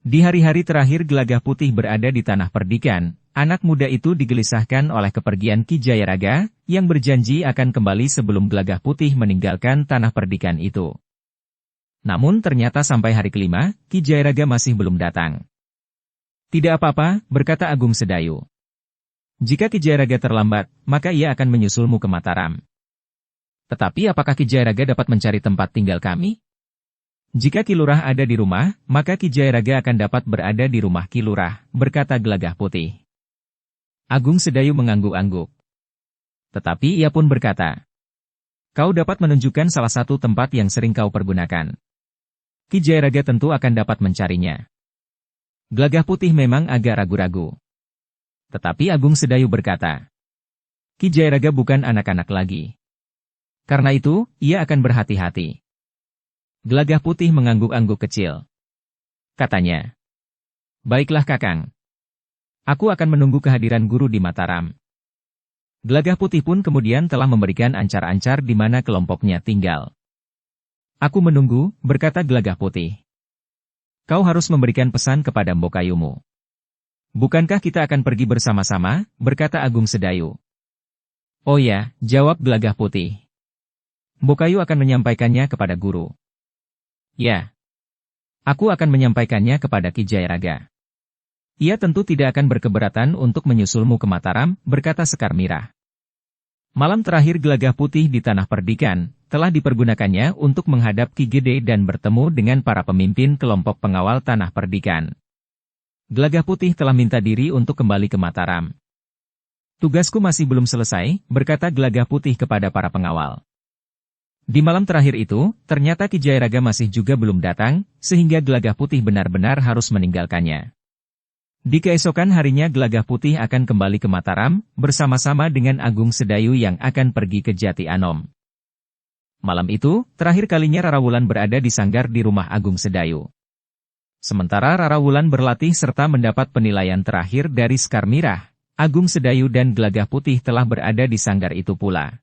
Di hari-hari terakhir Gelagah Putih berada di Tanah Perdikan, anak muda itu digelisahkan oleh kepergian Ki Jayaraga, yang berjanji akan kembali sebelum Gelagah Putih meninggalkan Tanah Perdikan itu. Namun ternyata sampai hari kelima, Ki Jayaraga masih belum datang. Tidak apa-apa, berkata Agung Sedayu. Jika Ki Jayaraga terlambat, maka ia akan menyusulmu ke Mataram. Tetapi apakah Ki Jayaraga dapat mencari tempat tinggal kami? Jika Ki Lurah ada di rumah, maka Ki Jayaraga akan dapat berada di rumah Ki Lurah, berkata Gelagah Putih. Agung Sedayu mengangguk-angguk. Tetapi ia pun berkata, "Kau dapat menunjukkan salah satu tempat yang sering kau pergunakan. Ki Jayaraga tentu akan dapat mencarinya." Gelagah Putih memang agak ragu-ragu. Tetapi Agung Sedayu berkata, "Ki Jayaraga bukan anak-anak lagi. Karena itu, ia akan berhati-hati." Gelagah Putih mengangguk-angguk kecil. Katanya, "Baiklah Kakang. Aku akan menunggu kehadiran guru di Mataram." Gelagah Putih pun kemudian telah memberikan ancar-ancar di mana kelompoknya tinggal. "Aku menunggu," berkata Gelagah Putih. "Kau harus memberikan pesan kepada Mbokayumu." "Bukankah kita akan pergi bersama-sama?" berkata Agung Sedayu. "Oh ya," jawab Gelagah Putih. "Mbokayu akan menyampaikannya kepada guru." "Ya. Aku akan menyampaikannya kepada Ki Jayaraga. Ia tentu tidak akan berkeberatan untuk menyusulmu ke Mataram," berkata Sekar Mirah. Malam terakhir Gelagah Putih di Tanah Perdikan, telah dipergunakannya untuk menghadap Ki Gede dan bertemu dengan para pemimpin kelompok pengawal Tanah Perdikan. Gelagah Putih telah minta diri untuk kembali ke Mataram. "Tugasku masih belum selesai," berkata Gelagah Putih kepada para pengawal. Di malam terakhir itu, ternyata Ki Jayaraga masih juga belum datang, sehingga Gelagah Putih benar-benar harus meninggalkannya. Di keesokan harinya Gelagah Putih akan kembali ke Mataram, bersama-sama dengan Agung Sedayu yang akan pergi ke Jati Anom. Malam itu, terakhir kalinya Rara Wulan berada di sanggar di rumah Agung Sedayu. Sementara Rara Wulan berlatih serta mendapat penilaian terakhir dari Sekar Mirah, Agung Sedayu dan Gelagah Putih telah berada di sanggar itu pula.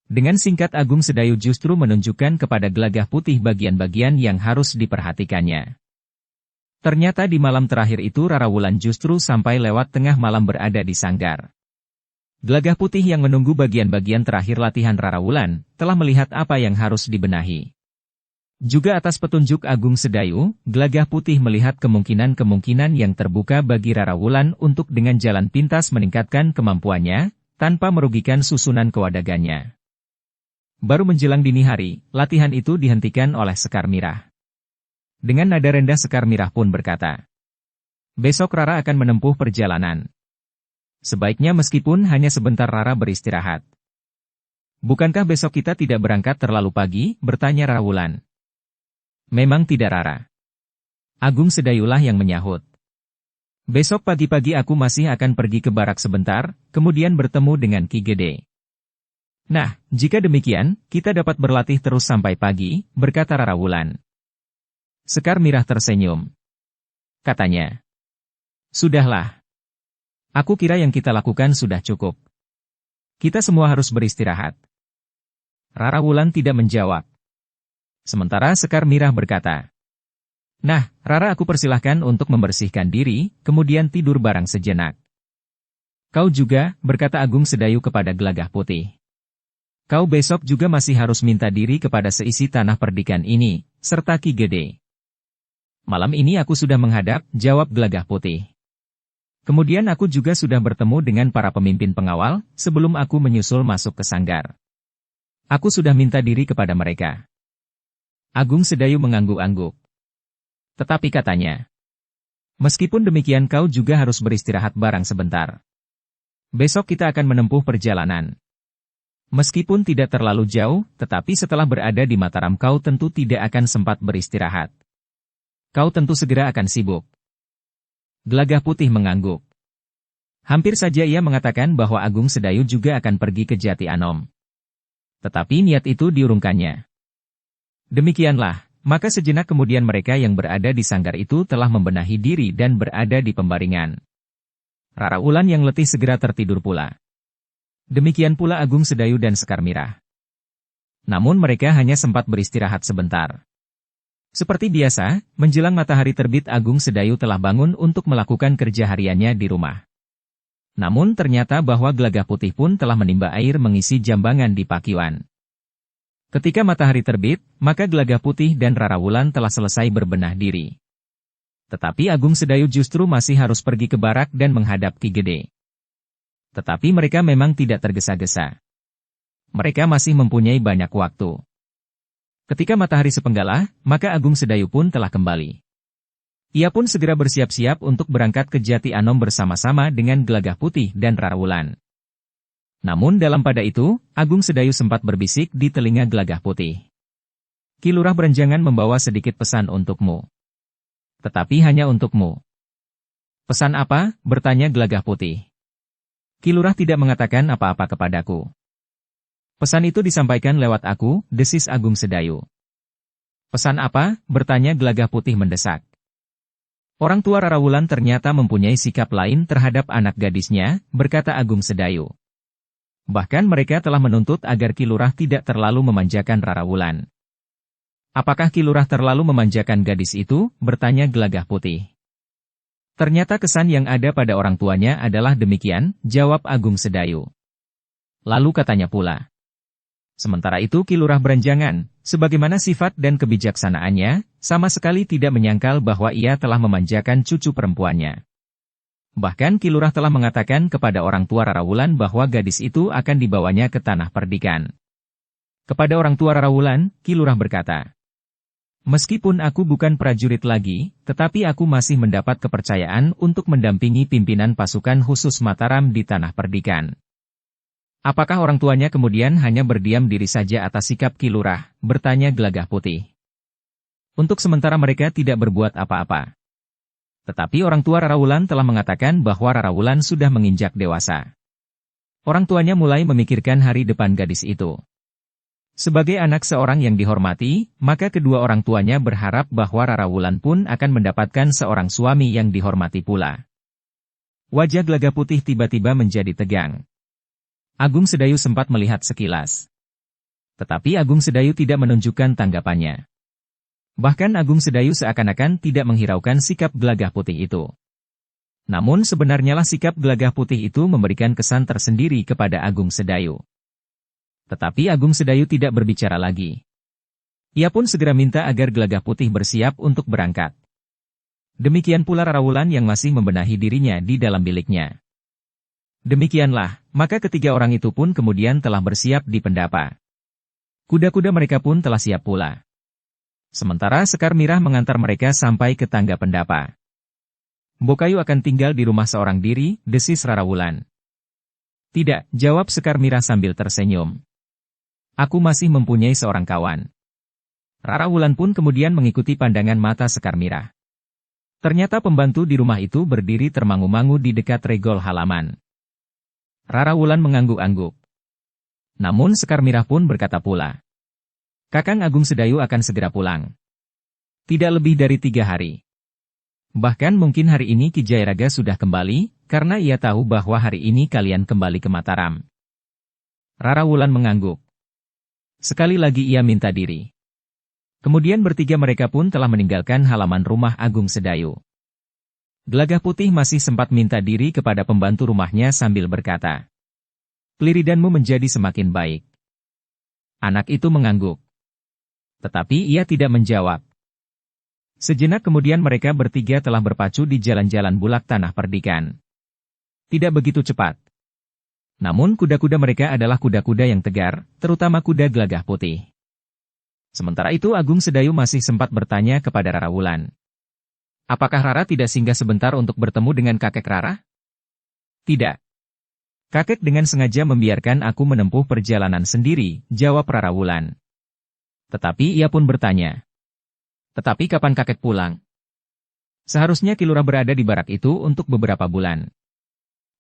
Dengan singkat Agung Sedayu justru menunjukkan kepada Gelagah Putih bagian-bagian yang harus diperhatikannya. Ternyata di malam terakhir itu Rara Wulan justru sampai lewat tengah malam berada di sanggar. Gelagah Putih yang menunggu bagian-bagian terakhir latihan Rara Wulan, telah melihat apa yang harus dibenahi. Juga atas petunjuk Agung Sedayu, Gelagah Putih melihat kemungkinan-kemungkinan yang terbuka bagi Rara Wulan untuk dengan jalan pintas meningkatkan kemampuannya, tanpa merugikan susunan kewadagannya. Baru menjelang dini hari, latihan itu dihentikan oleh Sekar Mirah. Dengan nada rendah Sekar Mirah pun berkata, "Besok Rara akan menempuh perjalanan. Sebaiknya meskipun hanya sebentar Rara beristirahat." "Bukankah besok kita tidak berangkat terlalu pagi?" bertanya Rara Wulan. "Memang tidak Rara." Agung Sedayulah yang menyahut. "Besok pagi-pagi aku masih akan pergi ke barak sebentar, kemudian bertemu dengan Ki Gede." "Nah, jika demikian, kita dapat berlatih terus sampai pagi," berkata Rara Wulan. Sekar Mirah tersenyum. Katanya, "Sudahlah. Aku kira yang kita lakukan sudah cukup. Kita semua harus beristirahat." Rara Wulan tidak menjawab. Sementara Sekar Mirah berkata, "Nah, Rara aku persilahkan untuk membersihkan diri, kemudian tidur barang sejenak." "Kau juga," berkata Agung Sedayu kepada Gelagah Putih. "Kau besok juga masih harus minta diri kepada seisi tanah perdikan ini, serta Ki Gede." "Malam ini aku sudah menghadap," jawab Gelagah Putih. "Kemudian aku juga sudah bertemu dengan para pemimpin pengawal, sebelum aku menyusul masuk ke sanggar. Aku sudah minta diri kepada mereka." Agung Sedayu mengangguk-angguk. Tetapi katanya, "Meskipun demikian kau juga harus beristirahat barang sebentar. Besok kita akan menempuh perjalanan. Meskipun tidak terlalu jauh, tetapi setelah berada di Mataram kau tentu tidak akan sempat beristirahat. Kau tentu segera akan sibuk." Gelagah Putih mengangguk. Hampir saja ia mengatakan bahwa Agung Sedayu juga akan pergi ke Jati Anom. Tetapi niat itu diurungkannya. Demikianlah, maka sejenak kemudian mereka yang berada di sanggar itu telah membenahi diri dan berada di pembaringan. Rara Wulan yang letih segera tertidur pula. Demikian pula Agung Sedayu dan Sekar Mirah. Namun mereka hanya sempat beristirahat sebentar. Seperti biasa, menjelang matahari terbit Agung Sedayu telah bangun untuk melakukan kerja hariannya di rumah. Namun ternyata bahwa Gelagah Putih pun telah menimba air mengisi jambangan di Pakiwan. Ketika matahari terbit, maka Gelagah Putih dan Rara Wulan telah selesai berbenah diri. Tetapi Agung Sedayu justru masih harus pergi ke barak dan menghadap Ki Gede. Tetapi mereka memang tidak tergesa-gesa. Mereka masih mempunyai banyak waktu. Ketika matahari sepenggalah, maka Agung Sedayu pun telah kembali. Ia pun segera bersiap-siap untuk berangkat ke Jati Anom bersama-sama dengan Gelagah Putih dan Rara Wulan. Namun dalam pada itu, Agung Sedayu sempat berbisik di telinga Gelagah Putih. "Ki Lurah Berenjangan membawa sedikit pesan untukmu. Tetapi hanya untukmu." "Pesan apa?" bertanya Gelagah Putih. "Ki Lurah tidak mengatakan apa-apa kepadaku." "Pesan itu disampaikan lewat aku," desis Agung Sedayu. "Pesan apa?" bertanya Gelagah Putih mendesak. "Orang tua Rara Wulan ternyata mempunyai sikap lain terhadap anak gadisnya," berkata Agung Sedayu. "Bahkan mereka telah menuntut agar Ki Lurah tidak terlalu memanjakan Rara Wulan." "Apakah Ki Lurah terlalu memanjakan gadis itu?" bertanya Gelagah Putih. "Ternyata kesan yang ada pada orang tuanya adalah demikian," jawab Agung Sedayu. Lalu katanya pula, "Sementara itu Ki Lurah Berenjangan, sebagaimana sifat dan kebijaksanaannya, sama sekali tidak menyangkal bahwa ia telah memanjakan cucu perempuannya. Bahkan Ki Lurah telah mengatakan kepada orang tua Rara Wulan bahwa gadis itu akan dibawanya ke tanah perdikan." Kepada orang tua Rara Wulan, Ki Lurah berkata, "Meskipun aku bukan prajurit lagi, tetapi aku masih mendapat kepercayaan untuk mendampingi pimpinan pasukan khusus Mataram di tanah perdikan." "Apakah orang tuanya kemudian hanya berdiam diri saja atas sikap Ki Lurah?" bertanya Gelagah Putih. "Untuk sementara mereka tidak berbuat apa-apa. Tetapi orang tua Rara Wulan telah mengatakan bahwa Rara Wulan sudah menginjak dewasa. Orang tuanya mulai memikirkan hari depan gadis itu. Sebagai anak seorang yang dihormati, maka kedua orang tuanya berharap bahwa Rara Wulan pun akan mendapatkan seorang suami yang dihormati pula." Wajah Gelagah Putih tiba-tiba menjadi tegang. Agung Sedayu sempat melihat sekilas. Tetapi Agung Sedayu tidak menunjukkan tanggapannya. Bahkan Agung Sedayu seakan-akan tidak menghiraukan sikap Gelagah Putih itu. Namun sebenarnya sikap Gelagah Putih itu memberikan kesan tersendiri kepada Agung Sedayu. Tetapi Agung Sedayu tidak berbicara lagi. Ia pun segera minta agar Gelagah Putih bersiap untuk berangkat. Demikian pula Rara Wulan yang masih membenahi dirinya di dalam biliknya. Demikianlah, maka ketiga orang itu pun kemudian telah bersiap di pendapa. Kuda-kuda mereka pun telah siap pula. Sementara Sekar Mirah mengantar mereka sampai ke tangga pendapa. Bokayu akan tinggal di rumah seorang diri, desis Rara Wulan. Tidak, jawab Sekar Mirah sambil tersenyum. Aku masih mempunyai seorang kawan. Rara Wulan pun kemudian mengikuti pandangan mata Sekar Mirah. Ternyata pembantu di rumah itu berdiri termangu-mangu di dekat regol halaman. Rara Wulan mengangguk-angguk. Namun Sekar Mirah pun berkata pula. Kakang Agung Sedayu akan segera pulang. Tidak lebih dari 3 hari. Bahkan mungkin hari ini Ki Jayaraga sudah kembali, karena ia tahu bahwa hari ini kalian kembali ke Mataram. Rara Wulan mengangguk. Sekali lagi ia minta diri. Kemudian bertiga mereka pun telah meninggalkan halaman rumah Agung Sedayu. Gelagah Putih masih sempat minta diri kepada pembantu rumahnya sambil berkata, "Peliridanmu menjadi semakin baik." Anak itu mengangguk. Tetapi ia tidak menjawab. Sejenak kemudian mereka bertiga telah berpacu di jalan-jalan bulak tanah perdikan. Tidak begitu cepat. Namun kuda-kuda mereka adalah kuda-kuda yang tegar, terutama kuda Gelagah Putih. Sementara itu Agung Sedayu masih sempat bertanya kepada Rara Wulan. Apakah Rara tidak singgah sebentar untuk bertemu dengan kakek Rara? Tidak. Kakek dengan sengaja membiarkan aku menempuh perjalanan sendiri, jawab Rara Wulan. Tetapi ia pun bertanya. Tetapi kapan kakek pulang? Seharusnya Ki Lurah berada di barak itu untuk beberapa bulan.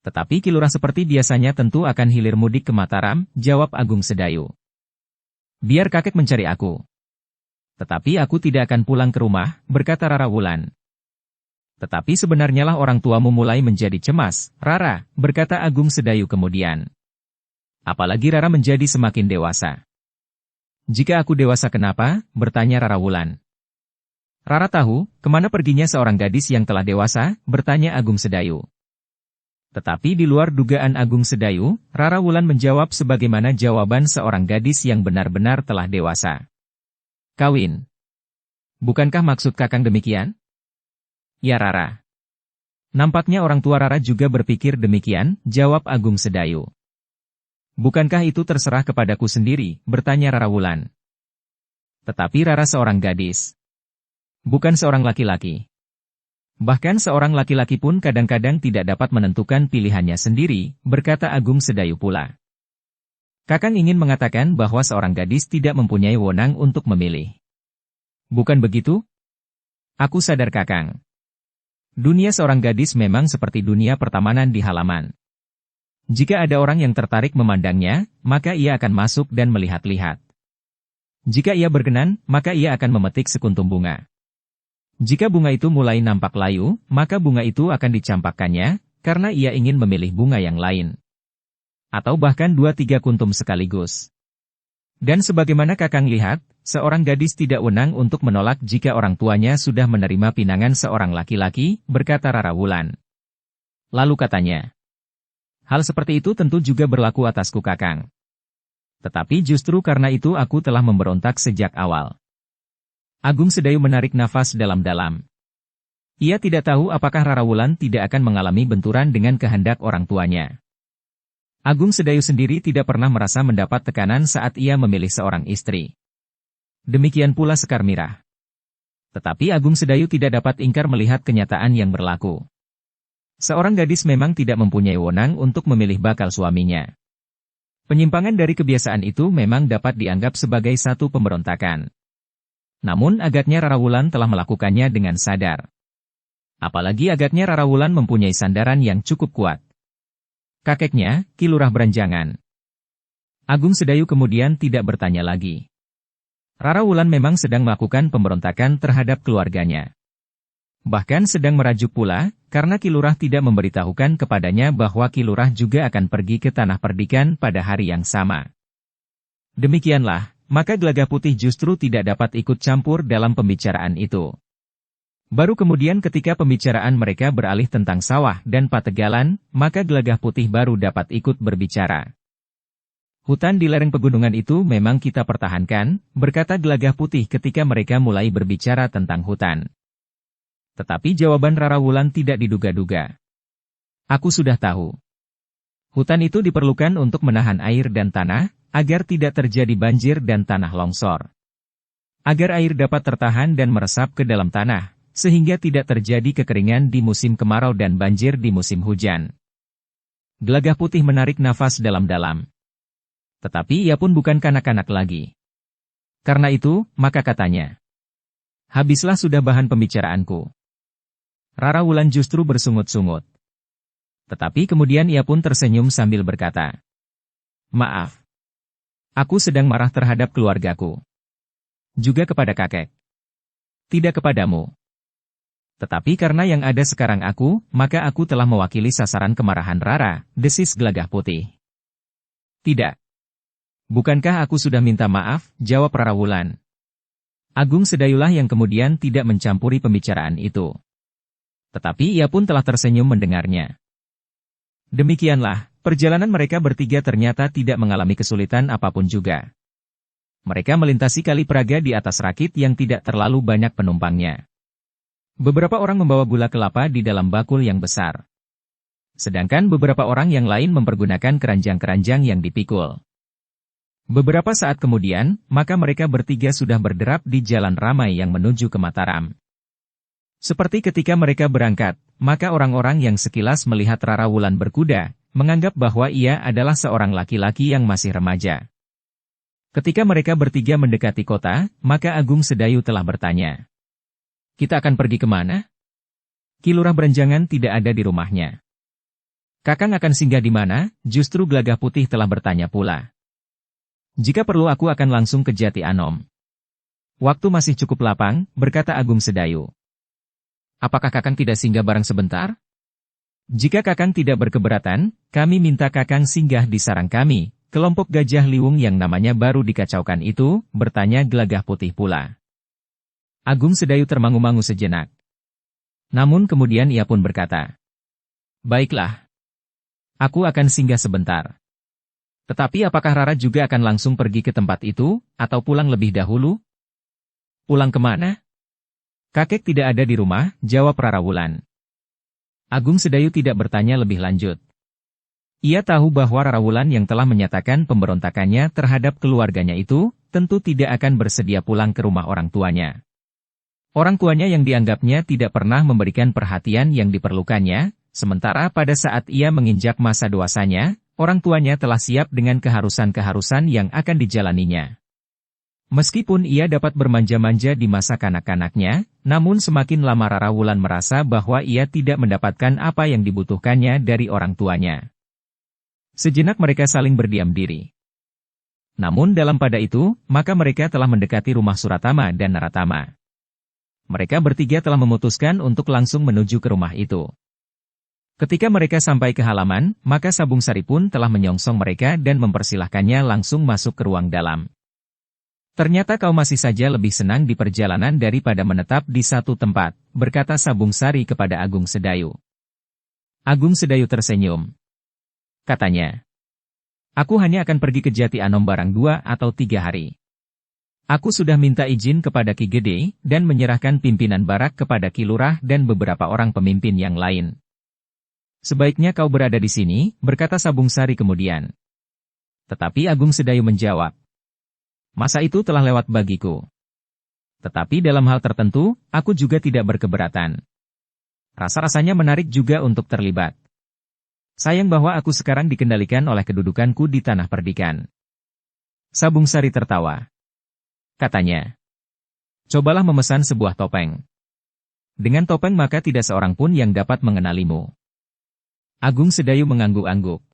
Tetapi Ki Lurah seperti biasanya tentu akan hilir mudik ke Mataram, jawab Agung Sedayu. Biar kakek mencari aku. Tetapi aku tidak akan pulang ke rumah, berkata Rara Wulan. Tetapi sebenarnya lah orang tuamu mulai menjadi cemas, Rara, berkata Agung Sedayu kemudian. Apalagi Rara menjadi semakin dewasa. Jika aku dewasa kenapa? Bertanya Rara Wulan. Rara tahu, kemana perginya seorang gadis yang telah dewasa? Bertanya Agung Sedayu. Tetapi di luar dugaan Agung Sedayu, Rara Wulan menjawab sebagaimana jawaban seorang gadis yang benar-benar telah dewasa. Kawin. Bukankah maksud kakang demikian? Ya Rara. Nampaknya orang tua Rara juga berpikir demikian, jawab Agung Sedayu. Bukankah itu terserah kepadaku sendiri, bertanya Rara Wulan. Tetapi Rara seorang gadis. Bukan seorang laki-laki. Bahkan seorang laki-laki pun kadang-kadang tidak dapat menentukan pilihannya sendiri, berkata Agung Sedayu pula. Kakang ingin mengatakan bahwa seorang gadis tidak mempunyai wewenang untuk memilih. Bukan begitu? Aku sadar kakang. Dunia seorang gadis memang seperti dunia pertamanan di halaman. Jika ada orang yang tertarik memandangnya, maka ia akan masuk dan melihat-lihat. Jika ia berkenan, maka ia akan memetik sekuntum bunga. Jika bunga itu mulai nampak layu, maka bunga itu akan dicampakkannya, karena ia ingin memilih bunga yang lain. Atau bahkan 2-3 kuntum sekaligus. Dan sebagaimana kakang lihat, seorang gadis tidak wenang untuk menolak jika orang tuanya sudah menerima pinangan seorang laki-laki, berkata Rara Wulan. Lalu katanya, hal seperti itu tentu juga berlaku atasku kakang. Tetapi justru karena itu aku telah memberontak sejak awal. Agung Sedayu menarik nafas dalam-dalam. Ia tidak tahu apakah Rara Wulan tidak akan mengalami benturan dengan kehendak orang tuanya. Agung Sedayu sendiri tidak pernah merasa mendapat tekanan saat ia memilih seorang istri. Demikian pula Sekar Mirah. Tetapi Agung Sedayu tidak dapat ingkar melihat kenyataan yang berlaku. Seorang gadis memang tidak mempunyai wewenang untuk memilih bakal suaminya. Penyimpangan dari kebiasaan itu memang dapat dianggap sebagai satu pemberontakan. Namun agaknya Rara Wulan telah melakukannya dengan sadar. Apalagi agaknya Rara Wulan mempunyai sandaran yang cukup kuat. Kakeknya, Ki Lurah Beranjangan. Agung Sedayu kemudian tidak bertanya lagi. Rara Wulan memang sedang melakukan pemberontakan terhadap keluarganya. Bahkan sedang merajuk pula, karena Ki Lurah tidak memberitahukan kepadanya bahwa Ki Lurah juga akan pergi ke Tanah Perdikan pada hari yang sama. Demikianlah, maka Gelagah Putih justru tidak dapat ikut campur dalam pembicaraan itu. Baru kemudian ketika pembicaraan mereka beralih tentang sawah dan pategalan, maka Gelagah Putih baru dapat ikut berbicara. Hutan di lereng pegunungan itu memang kita pertahankan, berkata Gelagah Putih ketika mereka mulai berbicara tentang hutan. Tetapi jawaban Rara Wulan tidak diduga-duga. Aku sudah tahu. Hutan itu diperlukan untuk menahan air dan tanah, agar tidak terjadi banjir dan tanah longsor. Agar air dapat tertahan dan meresap ke dalam tanah, sehingga tidak terjadi kekeringan di musim kemarau dan banjir di musim hujan. Gelagah Putih menarik nafas dalam-dalam. Tetapi ia pun bukan kanak-kanak lagi. Karena itu, maka katanya, "Habislah sudah bahan pembicaraanku." Rara Wulan justru bersungut-sungut. Tetapi kemudian ia pun tersenyum sambil berkata, "Maaf. Aku sedang marah terhadap keluargaku. Juga kepada kakek. Tidak kepadamu. Tetapi karena yang ada sekarang aku, maka aku telah mewakili sasaran kemarahan Rara," desis Gelagah Putih. "Tidak. Bukankah aku sudah minta maaf?" jawab Rara Wulan. Agung Sedayulah yang kemudian tidak mencampuri pembicaraan itu. Tetapi ia pun telah tersenyum mendengarnya. Demikianlah, perjalanan mereka bertiga ternyata tidak mengalami kesulitan apapun juga. Mereka melintasi Kali Praga di atas rakit yang tidak terlalu banyak penumpangnya. Beberapa orang membawa gula kelapa di dalam bakul yang besar. Sedangkan beberapa orang yang lain mempergunakan keranjang-keranjang yang dipikul. Beberapa saat kemudian, maka mereka bertiga sudah berderap di jalan ramai yang menuju ke Mataram. Seperti ketika mereka berangkat, maka orang-orang yang sekilas melihat Rara Wulan berkuda, menganggap bahwa ia adalah seorang laki-laki yang masih remaja. Ketika mereka bertiga mendekati kota, maka Agung Sedayu telah bertanya, "Kita akan pergi kemana?" Ki Lurah Berenjangan tidak ada di rumahnya. "Kakang akan singgah di mana?" justru Gelagah Putih telah bertanya pula. "Jika perlu aku akan langsung ke Jati Anom." "Waktu masih cukup lapang," berkata Agung Sedayu. "Apakah kakang tidak singgah barang sebentar?" "Jika kakang tidak berkeberatan, kami minta kakang singgah di sarang kami, kelompok Gajah Liwung yang namanya baru dikacaukan itu," bertanya Gelagah Putih pula. Agung Sedayu termangu-mangu sejenak. Namun kemudian ia pun berkata, "Baiklah. Aku akan singgah sebentar. Tetapi apakah Rara juga akan langsung pergi ke tempat itu, atau pulang lebih dahulu?" "Pulang kemana?" "Kakek tidak ada di rumah," jawab Rara Wulan. Agung Sedayu tidak bertanya lebih lanjut. Ia tahu bahwa Rara Wulan yang telah menyatakan pemberontakannya terhadap keluarganya itu, tentu tidak akan bersedia pulang ke rumah orang tuanya. Orang tuanya yang dianggapnya tidak pernah memberikan perhatian yang diperlukannya, sementara pada saat ia menginjak masa dewasanya, orang tuanya telah siap dengan keharusan-keharusan yang akan dijalaninya. Meskipun ia dapat bermanja-manja di masa kanak-kanaknya, namun semakin lama Rara Wulan merasa bahwa ia tidak mendapatkan apa yang dibutuhkannya dari orang tuanya. Sejenak mereka saling berdiam diri. Namun dalam pada itu, maka mereka telah mendekati rumah Suratama dan Naratama. Mereka bertiga telah memutuskan untuk langsung menuju ke rumah itu. Ketika mereka sampai ke halaman, maka Sabung Sari pun telah menyongsong mereka dan mempersilahkannya langsung masuk ke ruang dalam. "Ternyata kau masih saja lebih senang di perjalanan daripada menetap di satu tempat," berkata Sabung Sari kepada Agung Sedayu. Agung Sedayu tersenyum. Katanya, "Aku hanya akan pergi ke Jati Anom barang 2 atau 3 hari. Aku sudah minta izin kepada Ki Gede dan menyerahkan pimpinan barak kepada Ki Lurah dan beberapa orang pemimpin yang lain. Sebaiknya kau berada di sini," berkata Sabung Sari kemudian. Tetapi Agung Sedayu menjawab, "Masa itu telah lewat bagiku. Tetapi dalam hal tertentu, aku juga tidak berkeberatan. Rasa-rasanya menarik juga untuk terlibat. Sayang bahwa aku sekarang dikendalikan oleh kedudukanku di tanah perdikan." Sabung Sari tertawa. Katanya, "Cobalah memesan sebuah topeng. Dengan topeng maka tidak seorang pun yang dapat mengenalimu." Agung Sedayu mengangguk-angguk.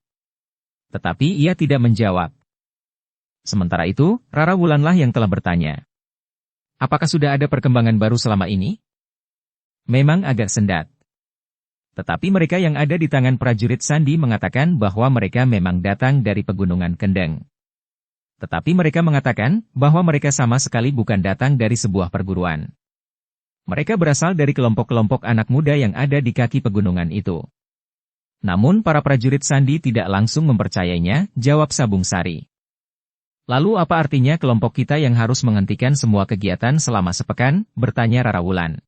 Tetapi ia tidak menjawab. Sementara itu, Rara Wulanlah yang telah bertanya, "Apakah sudah ada perkembangan baru selama ini?" Memang agak sendat. Tetapi mereka yang ada di tangan prajurit Sandi mengatakan bahwa mereka memang datang dari Pegunungan Kendeng. Tetapi mereka mengatakan bahwa mereka sama sekali bukan datang dari sebuah perguruan. Mereka berasal dari kelompok-kelompok anak muda yang ada di kaki pegunungan itu. Namun para prajurit Sandi tidak langsung mempercayainya, jawab Sabung Sari. "Lalu apa artinya kelompok kita yang harus menghentikan semua kegiatan selama sepekan?" bertanya Rara Wulan.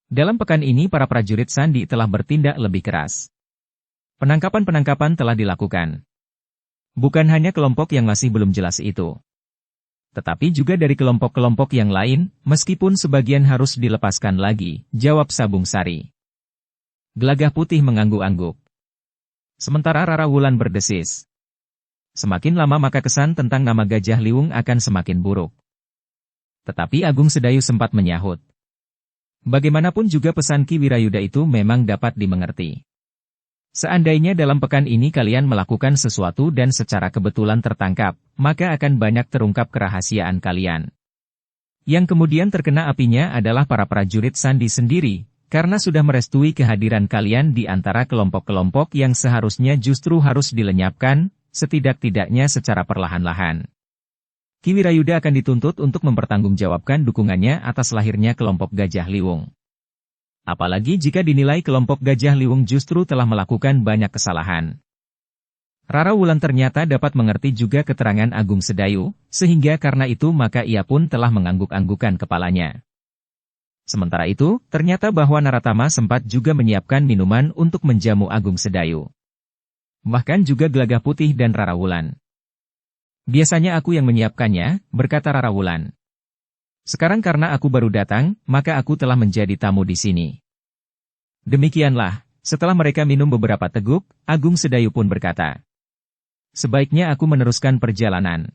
"Dalam pekan ini para prajurit Sandi telah bertindak lebih keras. Penangkapan-penangkapan telah dilakukan. Bukan hanya kelompok yang masih belum jelas itu, tetapi juga dari kelompok-kelompok yang lain, meskipun sebagian harus dilepaskan lagi, jawab Sabung Sari. Gelagah Putih mengangguk-angguk. Sementara Rara Wulan berdesis. Semakin lama maka kesan tentang nama Gajah Liwung akan semakin buruk. Tetapi Agung Sedayu sempat menyahut. Bagaimanapun juga pesan Ki Wirayuda itu memang dapat dimengerti. Seandainya dalam pekan ini kalian melakukan sesuatu dan secara kebetulan tertangkap, maka akan banyak terungkap kerahasiaan kalian. Yang kemudian terkena apinya adalah para prajurit Sandi sendiri, karena sudah merestui kehadiran kalian di antara kelompok-kelompok yang seharusnya justru harus dilenyapkan, setidak-tidaknya secara perlahan-lahan. Ki Wirayuda akan dituntut untuk mempertanggungjawabkan dukungannya atas lahirnya kelompok Gajah Liwung. Apalagi jika dinilai kelompok Gajah Liwung justru telah melakukan banyak kesalahan. Rara Wulan ternyata dapat mengerti juga keterangan Agung Sedayu, sehingga karena itu maka ia pun telah mengangguk-anggukan kepalanya. Sementara itu, ternyata bahwa Naratama sempat juga menyiapkan minuman untuk menjamu Agung Sedayu. Bahkan juga Gelagah Putih dan Rara Wulan. Biasanya aku yang menyiapkannya, berkata Rara Wulan. Sekarang karena aku baru datang, maka aku telah menjadi tamu di sini. Demikianlah, setelah mereka minum beberapa teguk, Agung Sedayu pun berkata. Sebaiknya aku meneruskan perjalanan.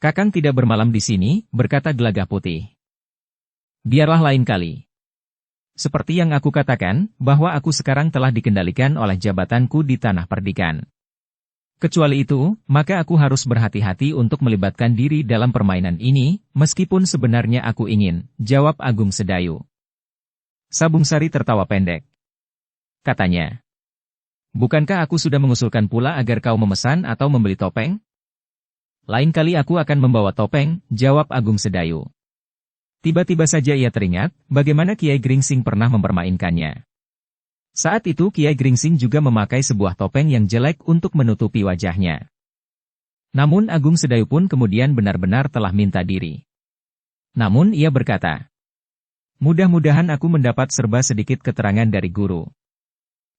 Kakang tidak bermalam di sini, berkata Gelagah Putih. Biarlah lain kali. Seperti yang aku katakan, bahwa aku sekarang telah dikendalikan oleh jabatanku di Tanah Perdikan. Kecuali itu, maka aku harus berhati-hati untuk melibatkan diri dalam permainan ini, meskipun sebenarnya aku ingin, jawab Agung Sedayu. Sabung Sari tertawa pendek. Katanya, bukankah aku sudah mengusulkan pula agar kau memesan atau membeli topeng? Lain kali aku akan membawa topeng, jawab Agung Sedayu. Tiba-tiba saja ia teringat, bagaimana Kiai Gringsing pernah mempermainkannya. Saat itu Kiai Gringsing juga memakai sebuah topeng yang jelek untuk menutupi wajahnya. Namun Agung Sedayu pun kemudian benar-benar telah minta diri. Namun ia berkata, mudah-mudahan aku mendapat serba sedikit keterangan dari guru.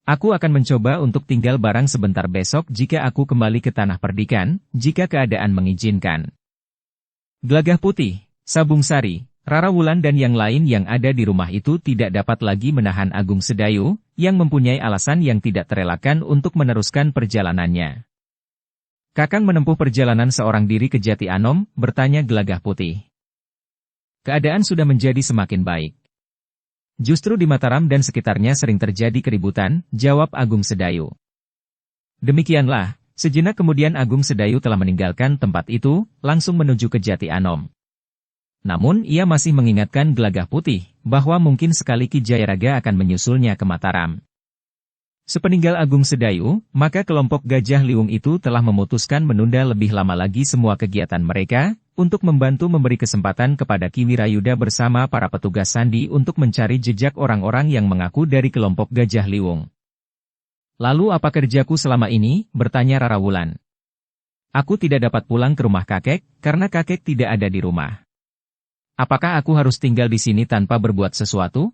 Aku akan mencoba untuk tinggal barang sebentar besok jika aku kembali ke Tanah Perdikan, jika keadaan mengizinkan. Gelagah Putih, Sabung Sari, Rara Wulan dan yang lain yang ada di rumah itu tidak dapat lagi menahan Agung Sedayu, yang mempunyai alasan yang tidak terelakkan untuk meneruskan perjalanannya. Kakang menempuh perjalanan seorang diri ke Jati Anom, bertanya Gelagah Putih. Keadaan sudah menjadi semakin baik. Justru di Mataram dan sekitarnya sering terjadi keributan, jawab Agung Sedayu. Demikianlah, sejenak kemudian Agung Sedayu telah meninggalkan tempat itu, langsung menuju ke Jati Anom. Namun ia masih mengingatkan Gelagah Putih, bahwa mungkin sekali Ki Jayaraga akan menyusulnya ke Mataram. Sepeninggal Agung Sedayu, maka kelompok Gajah Liwung itu telah memutuskan menunda lebih lama lagi semua kegiatan mereka, untuk membantu memberi kesempatan kepada Ki Wirayuda bersama para petugas sandi untuk mencari jejak orang-orang yang mengaku dari kelompok Gajah Liwung. Lalu apa kerjaku selama ini? Bertanya Rara Wulan. Aku tidak dapat pulang ke rumah kakek, karena kakek tidak ada di rumah. Apakah aku harus tinggal di sini tanpa berbuat sesuatu?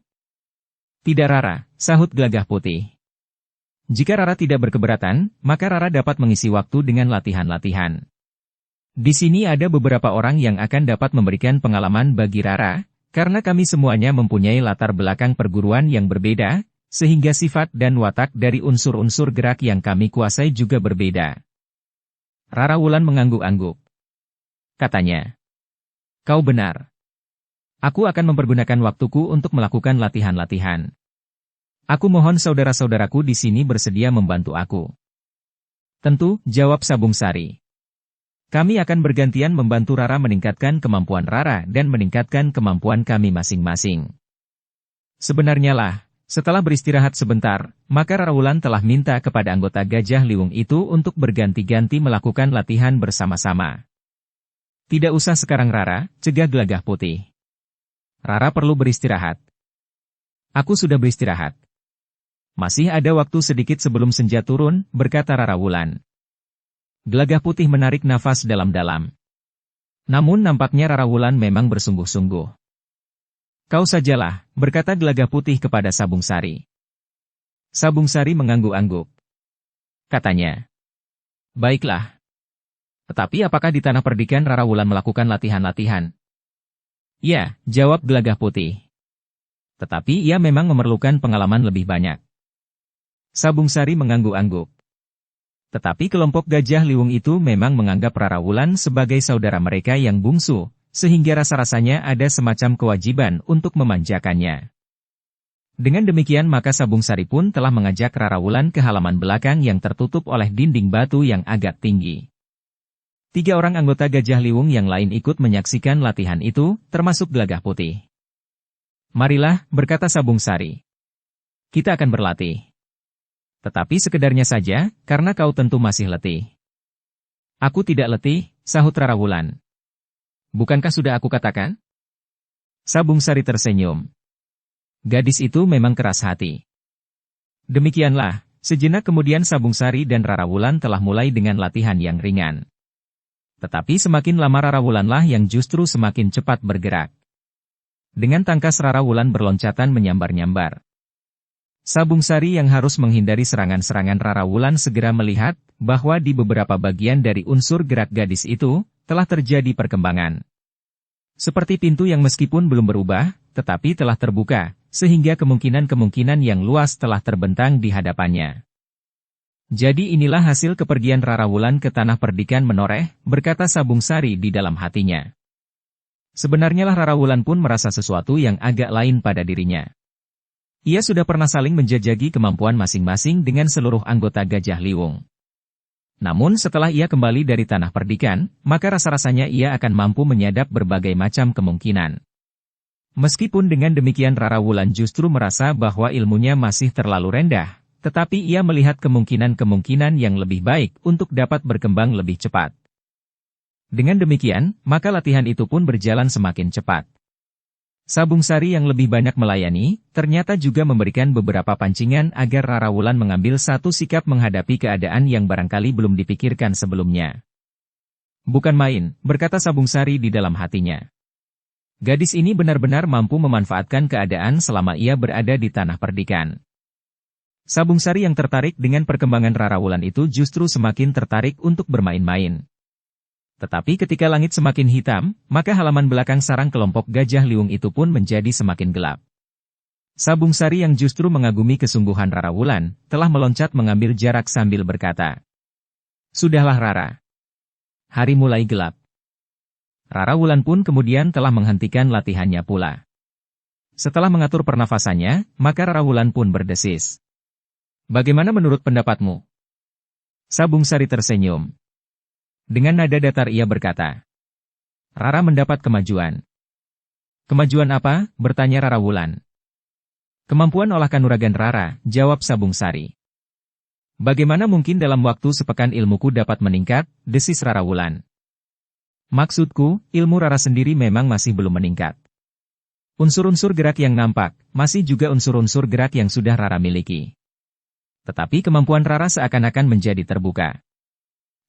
Tidak Rara, sahut Gelagah Putih. Jika Rara tidak berkeberatan, maka Rara dapat mengisi waktu dengan latihan-latihan. Di sini ada beberapa orang yang akan dapat memberikan pengalaman bagi Rara, karena kami semuanya mempunyai latar belakang perguruan yang berbeda, sehingga sifat dan watak dari unsur-unsur gerak yang kami kuasai juga berbeda. Rara Wulan mengangguk-angguk. Katanya, kau benar. Aku akan mempergunakan waktuku untuk melakukan latihan-latihan. Aku mohon saudara-saudaraku di sini bersedia membantu aku. Tentu, jawab Sabung Sari. Kami akan bergantian membantu Rara meningkatkan kemampuan Rara dan meningkatkan kemampuan kami masing-masing. Sebenarnya lah, setelah beristirahat sebentar, maka Rara Wulan telah minta kepada anggota Gajah Liwung itu untuk berganti-ganti melakukan latihan bersama-sama. Tidak usah sekarang Rara, cegah Gelagah Putih. Rara perlu beristirahat. Aku sudah beristirahat. Masih ada waktu sedikit sebelum senja turun, berkata Rara Wulan. Gelagah Putih menarik nafas dalam-dalam. Namun nampaknya Rara Wulan memang bersungguh-sungguh. Kau sajalah, berkata Gelagah Putih kepada Sabung Sari. Sabung Sari mengangguk-angguk. katanya. Baiklah. Tetapi apakah di Tanah Perdikan Rara Wulan melakukan latihan-latihan? Ya, jawab Gelagah Putih. Tetapi ia memang memerlukan pengalaman lebih banyak. Sabung Sari mengangguk-angguk. Tetapi kelompok Gajah Liwung itu memang menganggap Rara Wulan sebagai saudara mereka yang bungsu, sehingga rasa-rasanya ada semacam kewajiban untuk memanjakannya. Dengan demikian maka Sabung Sari pun telah mengajak Rara Wulan ke halaman belakang yang tertutup oleh dinding batu yang agak tinggi. 3 orang anggota Gajah Liwung yang lain ikut menyaksikan latihan itu, termasuk Gelagah Putih. Marilah, berkata Sabung Sari. Kita akan berlatih. Tetapi sekedarnya saja, karena kau tentu masih letih. Aku tidak letih, sahut Rara Wulan. Bukankah sudah aku katakan? Sabung Sari tersenyum. Gadis itu memang keras hati. Demikianlah, sejenak kemudian Sabung Sari dan Rara Wulan telah mulai dengan latihan yang ringan. Tetapi semakin lama Rara Wulanlah yang justru semakin cepat bergerak. Dengan tangkas Rara Wulan berloncatan menyambar-nyambar. Sabung Sari yang harus menghindari serangan-serangan Rara Wulan segera melihat bahwa di beberapa bagian dari unsur gerak gadis itu telah terjadi perkembangan. Seperti pintu yang meskipun belum berubah, tetapi telah terbuka, sehingga kemungkinan-kemungkinan yang luas telah terbentang di hadapannya. Jadi inilah hasil kepergian Rara Wulan ke Tanah Perdikan menoreh, berkata Sabung Sari di dalam hatinya. Sebenarnya Rara Wulan pun merasa sesuatu yang agak lain pada dirinya. Ia sudah pernah saling menjajaki kemampuan masing-masing dengan seluruh anggota Gajah Liwung. Namun setelah ia kembali dari Tanah Perdikan, maka rasa-rasanya ia akan mampu menyadap berbagai macam kemungkinan. Meskipun dengan demikian Rara Wulan justru merasa bahwa ilmunya masih terlalu rendah, tetapi ia melihat kemungkinan-kemungkinan yang lebih baik untuk dapat berkembang lebih cepat. Dengan demikian, maka latihan itu pun berjalan semakin cepat. Sabung Sari yang lebih banyak melayani, ternyata juga memberikan beberapa pancingan agar Rara Wulan mengambil satu sikap menghadapi keadaan yang barangkali belum dipikirkan sebelumnya. Bukan main, berkata Sabung Sari di dalam hatinya. Gadis ini benar-benar mampu memanfaatkan keadaan selama ia berada di Tanah Perdikan. Sabung Sari yang tertarik dengan perkembangan Rara Wulan itu justru semakin tertarik untuk bermain-main. Tetapi ketika langit semakin hitam, maka halaman belakang sarang kelompok Gajah Liwung itu pun menjadi semakin gelap. Sabung Sari yang justru mengagumi kesungguhan Rara Wulan, telah meloncat mengambil jarak sambil berkata, "Sudahlah Rara. Hari mulai gelap." Rara Wulan pun kemudian telah menghentikan latihannya pula. Setelah mengatur pernafasannya, maka Rara Wulan pun berdesis. "Bagaimana menurut pendapatmu?" Sabung Sari tersenyum. Dengan nada datar ia berkata, "Rara mendapat kemajuan." "Kemajuan apa?" bertanya Rara Wulan. "Kemampuan olah kanuragan Rara," jawab Sabung Sari. "Bagaimana mungkin dalam waktu sepekan ilmuku dapat meningkat?" desis Rara Wulan. "Maksudku, ilmu Rara sendiri memang masih belum meningkat. Unsur-unsur gerak yang nampak, masih juga unsur-unsur gerak yang sudah Rara miliki. Tetapi kemampuan Rara seakan-akan menjadi terbuka.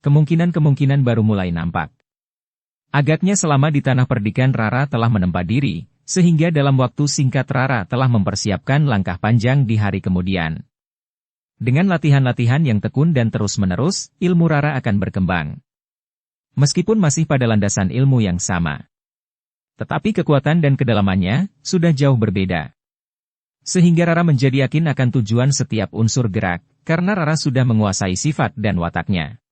Kemungkinan-kemungkinan baru mulai nampak. Agaknya selama di Tanah Perdikan Rara telah menempa diri, sehingga dalam waktu singkat Rara telah mempersiapkan langkah panjang di hari kemudian. Dengan latihan-latihan yang tekun dan terus-menerus, ilmu Rara akan berkembang. Meskipun masih pada landasan ilmu yang sama. Tetapi kekuatan dan kedalamannya sudah jauh berbeda. Sehingga Rara menjadi yakin akan tujuan setiap unsur gerak, karena Rara sudah menguasai sifat dan wataknya.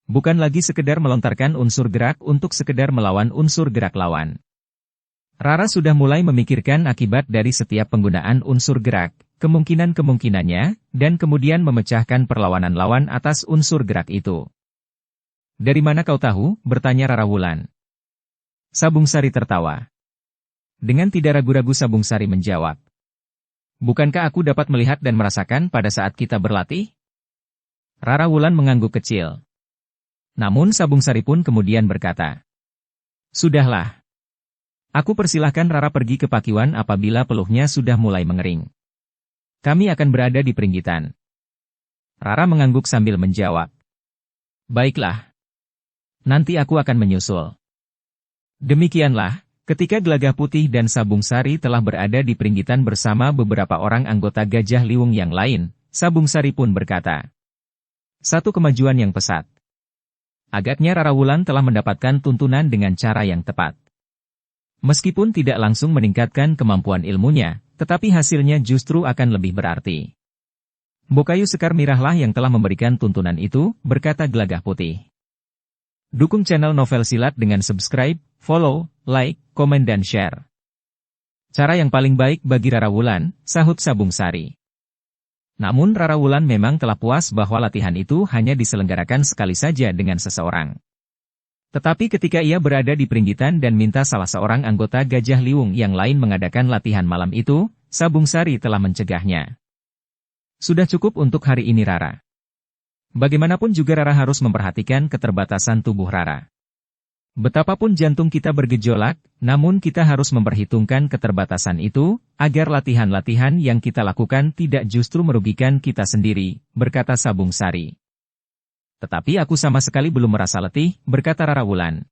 Bukan lagi sekedar melontarkan unsur gerak untuk sekedar melawan unsur gerak lawan. Rara sudah mulai memikirkan akibat dari setiap penggunaan unsur gerak, kemungkinan-kemungkinannya, dan kemudian memecahkan perlawanan lawan atas unsur gerak itu. "Dari mana kau tahu?" bertanya Rara Wulan. Sabung Sari tertawa. Dengan tidak ragu-ragu Sabung Sari menjawab, "Bukankah aku dapat melihat dan merasakan pada saat kita berlatih?" Rara Wulan mengangguk kecil. Namun Sabung Sari pun kemudian berkata, "Sudahlah. Aku persilahkan Rara pergi ke Pakiwan apabila peluhnya sudah mulai mengering. Kami akan berada di Pringgitan." Rara mengangguk sambil menjawab, "Baiklah. Nanti aku akan menyusul." Demikianlah, ketika Gelagah Putih dan Sabung Sari telah berada di Pringgitan bersama beberapa orang anggota Gajah Liwung yang lain, Sabung Sari pun berkata, Satu kemajuan yang pesat. Agaknya Rara Wulan telah mendapatkan tuntunan dengan cara yang tepat. Meskipun tidak langsung meningkatkan kemampuan ilmunya, tetapi hasilnya justru akan lebih berarti. Bokayu Sekar Mirahlah yang telah memberikan tuntunan itu, berkata Gelagah Putih. Dukung channel Novel Silat dengan subscribe, follow, like, komen dan share. Cara yang paling baik bagi Rara Wulan, sahut Sabung Sari. Namun Rara Wulan memang telah puas bahwa latihan itu hanya diselenggarakan sekali saja dengan seseorang. Tetapi ketika ia berada di Peringgitan dan minta salah seorang anggota Gajah Liwung yang lain mengadakan latihan malam itu, Sabung Sari telah mencegahnya. Sudah cukup untuk hari ini Rara. Bagaimanapun juga Rara harus memperhatikan keterbatasan tubuh Rara. Betapapun jantung kita bergejolak, namun kita harus memperhitungkan keterbatasan itu, agar latihan-latihan yang kita lakukan tidak justru merugikan kita sendiri, berkata Sabung Sari. Tetapi aku sama sekali belum merasa letih, berkata Rara Wulan.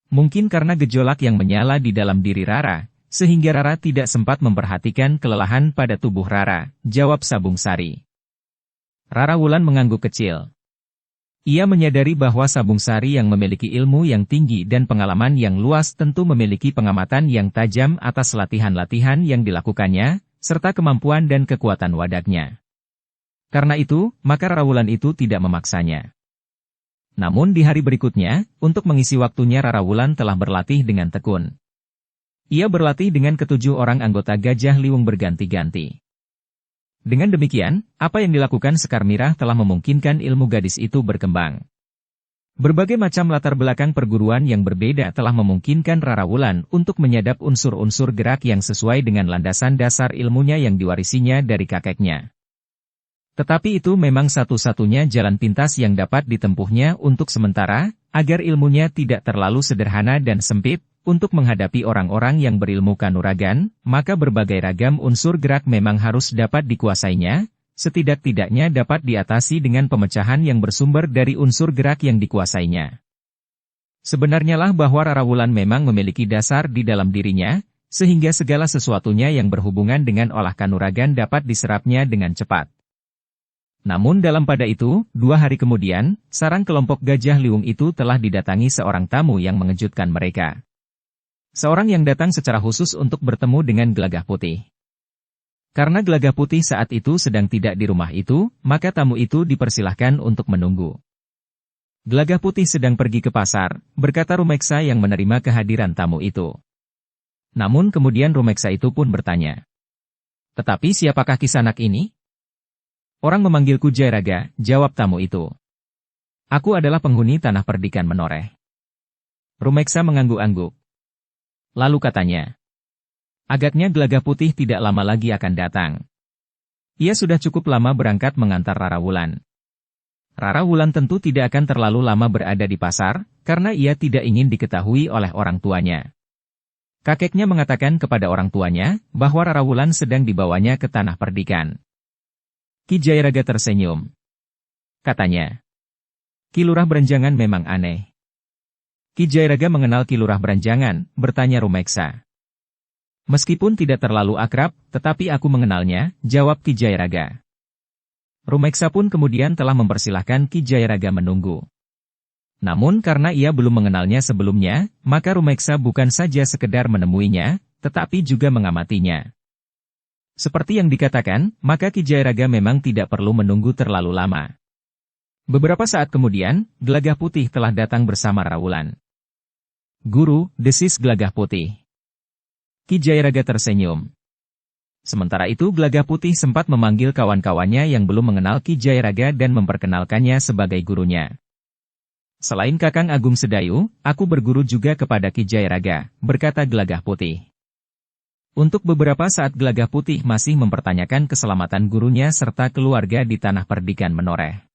Mungkin karena gejolak yang menyala di dalam diri Rara, sehingga Rara tidak sempat memperhatikan kelelahan pada tubuh Rara, jawab Sabung Sari. Rara Wulan mengangguk kecil. Ia menyadari bahwa Sabung Sari yang memiliki ilmu yang tinggi dan pengalaman yang luas tentu memiliki pengamatan yang tajam atas latihan-latihan yang dilakukannya, serta kemampuan dan kekuatan wadaknya. Karena itu, maka Rara Wulan itu tidak memaksanya. Namun di hari berikutnya, untuk mengisi waktunya Rara Wulan telah berlatih dengan tekun. Ia berlatih dengan ketujuh orang anggota Gajah Liwung berganti-ganti. Dengan demikian, apa yang dilakukan Sekar Mirah telah memungkinkan ilmu gadis itu berkembang. Berbagai macam latar belakang perguruan yang berbeda telah memungkinkan Rara Wulan untuk menyadap unsur-unsur gerak yang sesuai dengan landasan dasar ilmunya yang diwarisinya dari kakeknya. Tetapi itu memang satu-satunya jalan pintas yang dapat ditempuhnya untuk sementara, agar ilmunya tidak terlalu sederhana dan sempit. Untuk menghadapi orang-orang yang berilmu kanuragan, maka berbagai ragam unsur gerak memang harus dapat dikuasainya, setidak-tidaknya dapat diatasi dengan pemecahan yang bersumber dari unsur gerak yang dikuasainya. Sebenarnya lah bahwa Rara Wulan memang memiliki dasar di dalam dirinya, sehingga segala sesuatunya yang berhubungan dengan olah kanuragan dapat diserapnya dengan cepat. Namun dalam pada itu, 2 hari kemudian, sarang kelompok Gajah Liwung itu telah didatangi seorang tamu yang mengejutkan mereka. Seorang yang datang secara khusus untuk bertemu dengan Gelagah Putih. Karena Gelagah Putih saat itu sedang tidak di rumah itu, maka tamu itu dipersilahkan untuk menunggu. Gelagah Putih sedang pergi ke pasar, berkata Rumeksa yang menerima kehadiran tamu itu. Namun kemudian Rumeksa itu pun bertanya. Tetapi siapakah Kisanak ini? Orang memanggilku Jairaga, jawab tamu itu. Aku adalah penghuni tanah perdikan Menoreh. Rumeksa mengangguk-angguk. Lalu katanya, agaknya Gelagah Putih tidak lama lagi akan datang. Ia sudah cukup lama berangkat mengantar Rara Wulan. Rara Wulan tentu tidak akan terlalu lama berada di pasar, karena ia tidak ingin diketahui oleh orang tuanya. Kakeknya mengatakan kepada orang tuanya, bahwa Rara Wulan sedang dibawanya ke tanah perdikan. Ki Jairaga tersenyum. Katanya, Ki Lurah Berenjangan memang aneh. Ki Jairaga mengenal Ki Lurah Beranjangan, bertanya Rumeksa. Meskipun tidak terlalu akrab, tetapi aku mengenalnya, jawab Ki Jairaga. Rumeksa pun kemudian telah mempersilahkan Ki Jairaga menunggu. Namun karena ia belum mengenalnya sebelumnya, maka Rumeksa bukan saja sekedar menemuinya, tetapi juga mengamatinya. Seperti yang dikatakan, maka Ki Jairaga memang tidak perlu menunggu terlalu lama. Beberapa saat kemudian, Gelagah Putih telah datang bersama Rara Wulan. Guru, desis Gelagah Putih. Ki Jairaga tersenyum. Sementara itu Gelagah Putih sempat memanggil kawan-kawannya yang belum mengenal Ki Jairaga dan memperkenalkannya sebagai gurunya. Selain Kakang Agung Sedayu, aku berguru juga kepada Ki Jairaga, berkata Gelagah Putih. Untuk beberapa saat Gelagah Putih masih mempertanyakan keselamatan gurunya serta keluarga di tanah perdikan Menoreh.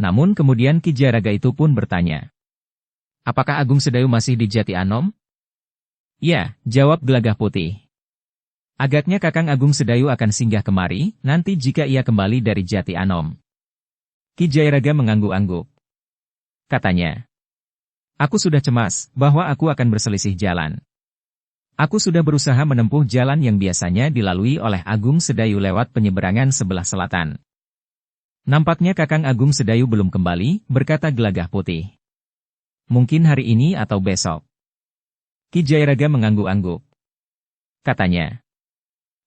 Namun kemudian Ki Jairaga itu pun bertanya. Apakah Agung Sedayu masih di Jati Anom? Ya, jawab Gelagah Putih. Agaknya Kakang Agung Sedayu akan singgah kemari, nanti jika ia kembali dari Jati Anom. Ki Jairaga mengangguk-angguk. Katanya. Aku sudah cemas, bahwa aku akan berselisih jalan. Aku sudah berusaha menempuh jalan yang biasanya dilalui oleh Agung Sedayu lewat penyeberangan sebelah selatan. Nampaknya Kakang Agung Sedayu belum kembali, berkata Gelagah Putih. Mungkin hari ini atau besok. Ki Jayaraga mengangguk-angguk. Katanya.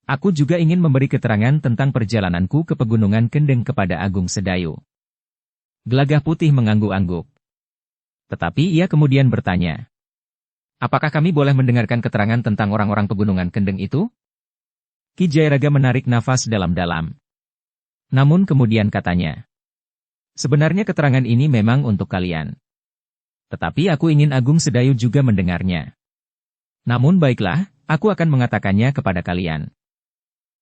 Aku juga ingin memberi keterangan tentang perjalananku ke Pegunungan Kendeng kepada Agung Sedayu. Gelagah Putih mengangguk-angguk. Tetapi ia kemudian bertanya. Apakah kami boleh mendengarkan keterangan tentang orang-orang Pegunungan Kendeng itu? Ki Jayaraga menarik nafas dalam-dalam. Namun kemudian katanya. Sebenarnya keterangan ini memang untuk kalian. Tetapi aku ingin Agung Sedayu juga mendengarnya. Namun baiklah, aku akan mengatakannya kepada kalian.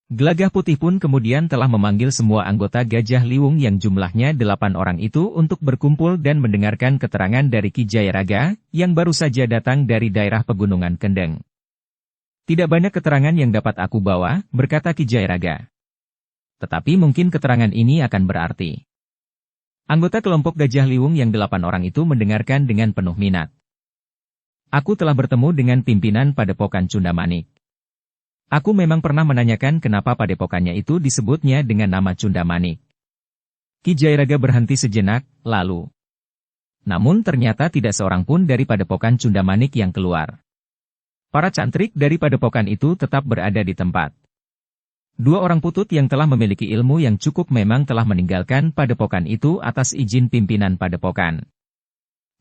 Gelagah Putih pun kemudian telah memanggil semua anggota Gajah Liwung yang jumlahnya 8 orang itu untuk berkumpul dan mendengarkan keterangan dari Ki Jayaraga, yang baru saja datang dari daerah Pegunungan Kendeng. Tidak banyak keterangan yang dapat aku bawa, berkata Ki Jayaraga. Tetapi mungkin keterangan ini akan berarti. Anggota kelompok Gajah Liwung yang 8 orang itu mendengarkan dengan penuh minat. Aku telah bertemu dengan pimpinan Padepokan Cundamanik. Aku memang pernah menanyakan kenapa padepokannya itu disebutnya dengan nama Cundamanik. Ki Jayaraga berhenti sejenak, lalu. Namun ternyata tidak seorang pun dari Padepokan Cundamanik yang keluar. Para cantrik dari padepokan itu tetap berada di tempat. 2 orang putut yang telah memiliki ilmu yang cukup memang telah meninggalkan padepokan itu atas izin pimpinan padepokan.